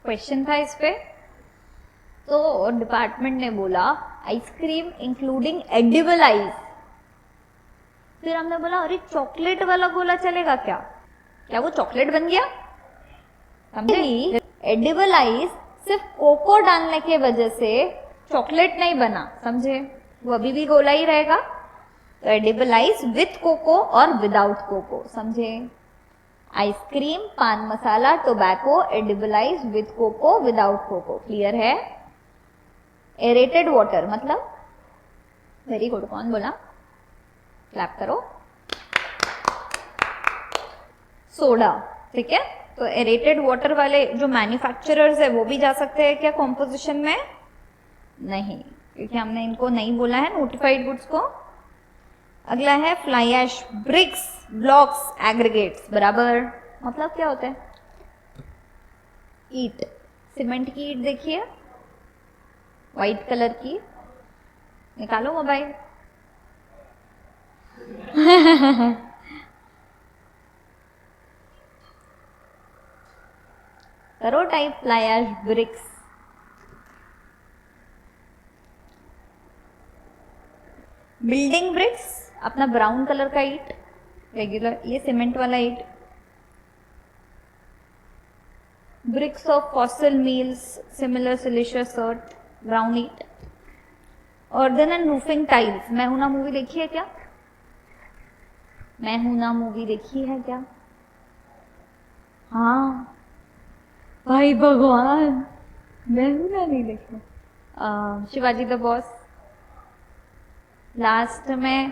क्वेश्चन था इस पे, तो डिपार्टमेंट ने बोला आइसक्रीम इंक्लूडिंग एडिबल आइस। फिर हमने बोला अरे चॉकलेट वाला गोला चलेगा क्या? क्या वो चॉकलेट बन गया? समझे? एडिबल आइस सिर्फ कोको डालने के वजह से चॉकलेट नहीं बना, समझे? वो अभी भी गोला ही रहेगा। तो एडिबल आइस विथ कोको और विदाउट कोको, समझे? Ice cream, paan masala, tobacco, edible ice with cocoa, without cocoa, clear है? एरेटेड वाटर मतलब, वेरी गुड। कौन बोला? क्लैप करो। सोडा, ठीक है। तो एरेटेड वाटर वाले जो मैन्युफैक्चरर्स है वो भी जा सकते हैं क्या कॉम्पोजिशन में? नहीं, क्योंकि हमने इनको नहीं बोला है नोटिफाइड गुड्स को। अगला है fly ash, bricks, blocks, aggregates, बराबर, मतलब क्या होता है? ईट, सीमेंट की ईट देखिए, वाइट कलर की। निकालो मोबाइल। करो type fly ash bricks. Building bricks, अपना ब्राउन कलर का ईट, रेगुलर, ये सीमेंट वाला ईट। Bricks of fossil meals, similar siliceous earth, brown ईट। Earthen and roofing tiles. मैं हूं ना मूवी देखी है क्या? मैं हूं ना मूवी देखी है क्या? हाँ भाई भगवान, मैं हूं ना नहीं देखी। शिवाजी द बॉस, लास्ट में,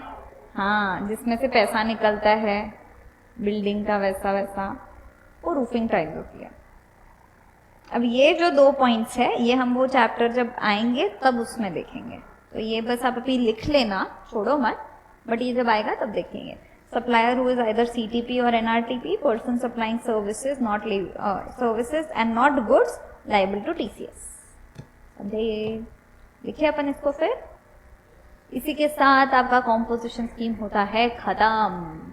हाँ, जिसमें से पैसा निकलता है बिल्डिंग का, वैसा वैसा, वो रूफिंग टाइल होती है। अब ये जो 2 पॉइंट्स है, ये हम वो चैप्टर जब आएंगे तब उसमें देखेंगे, तो ये बस आप अभी लिख लेना, छोड़ो मत, बट ये जब आएगा तब देखेंगे। Supplier who is either CTP और NRTP, person supplying services not services and not goods liable to TCS. समझे? लिखे अपन इसको। फिर इसी के साथ आपका कॉम्पोजिशन स्कीम होता है खत्म।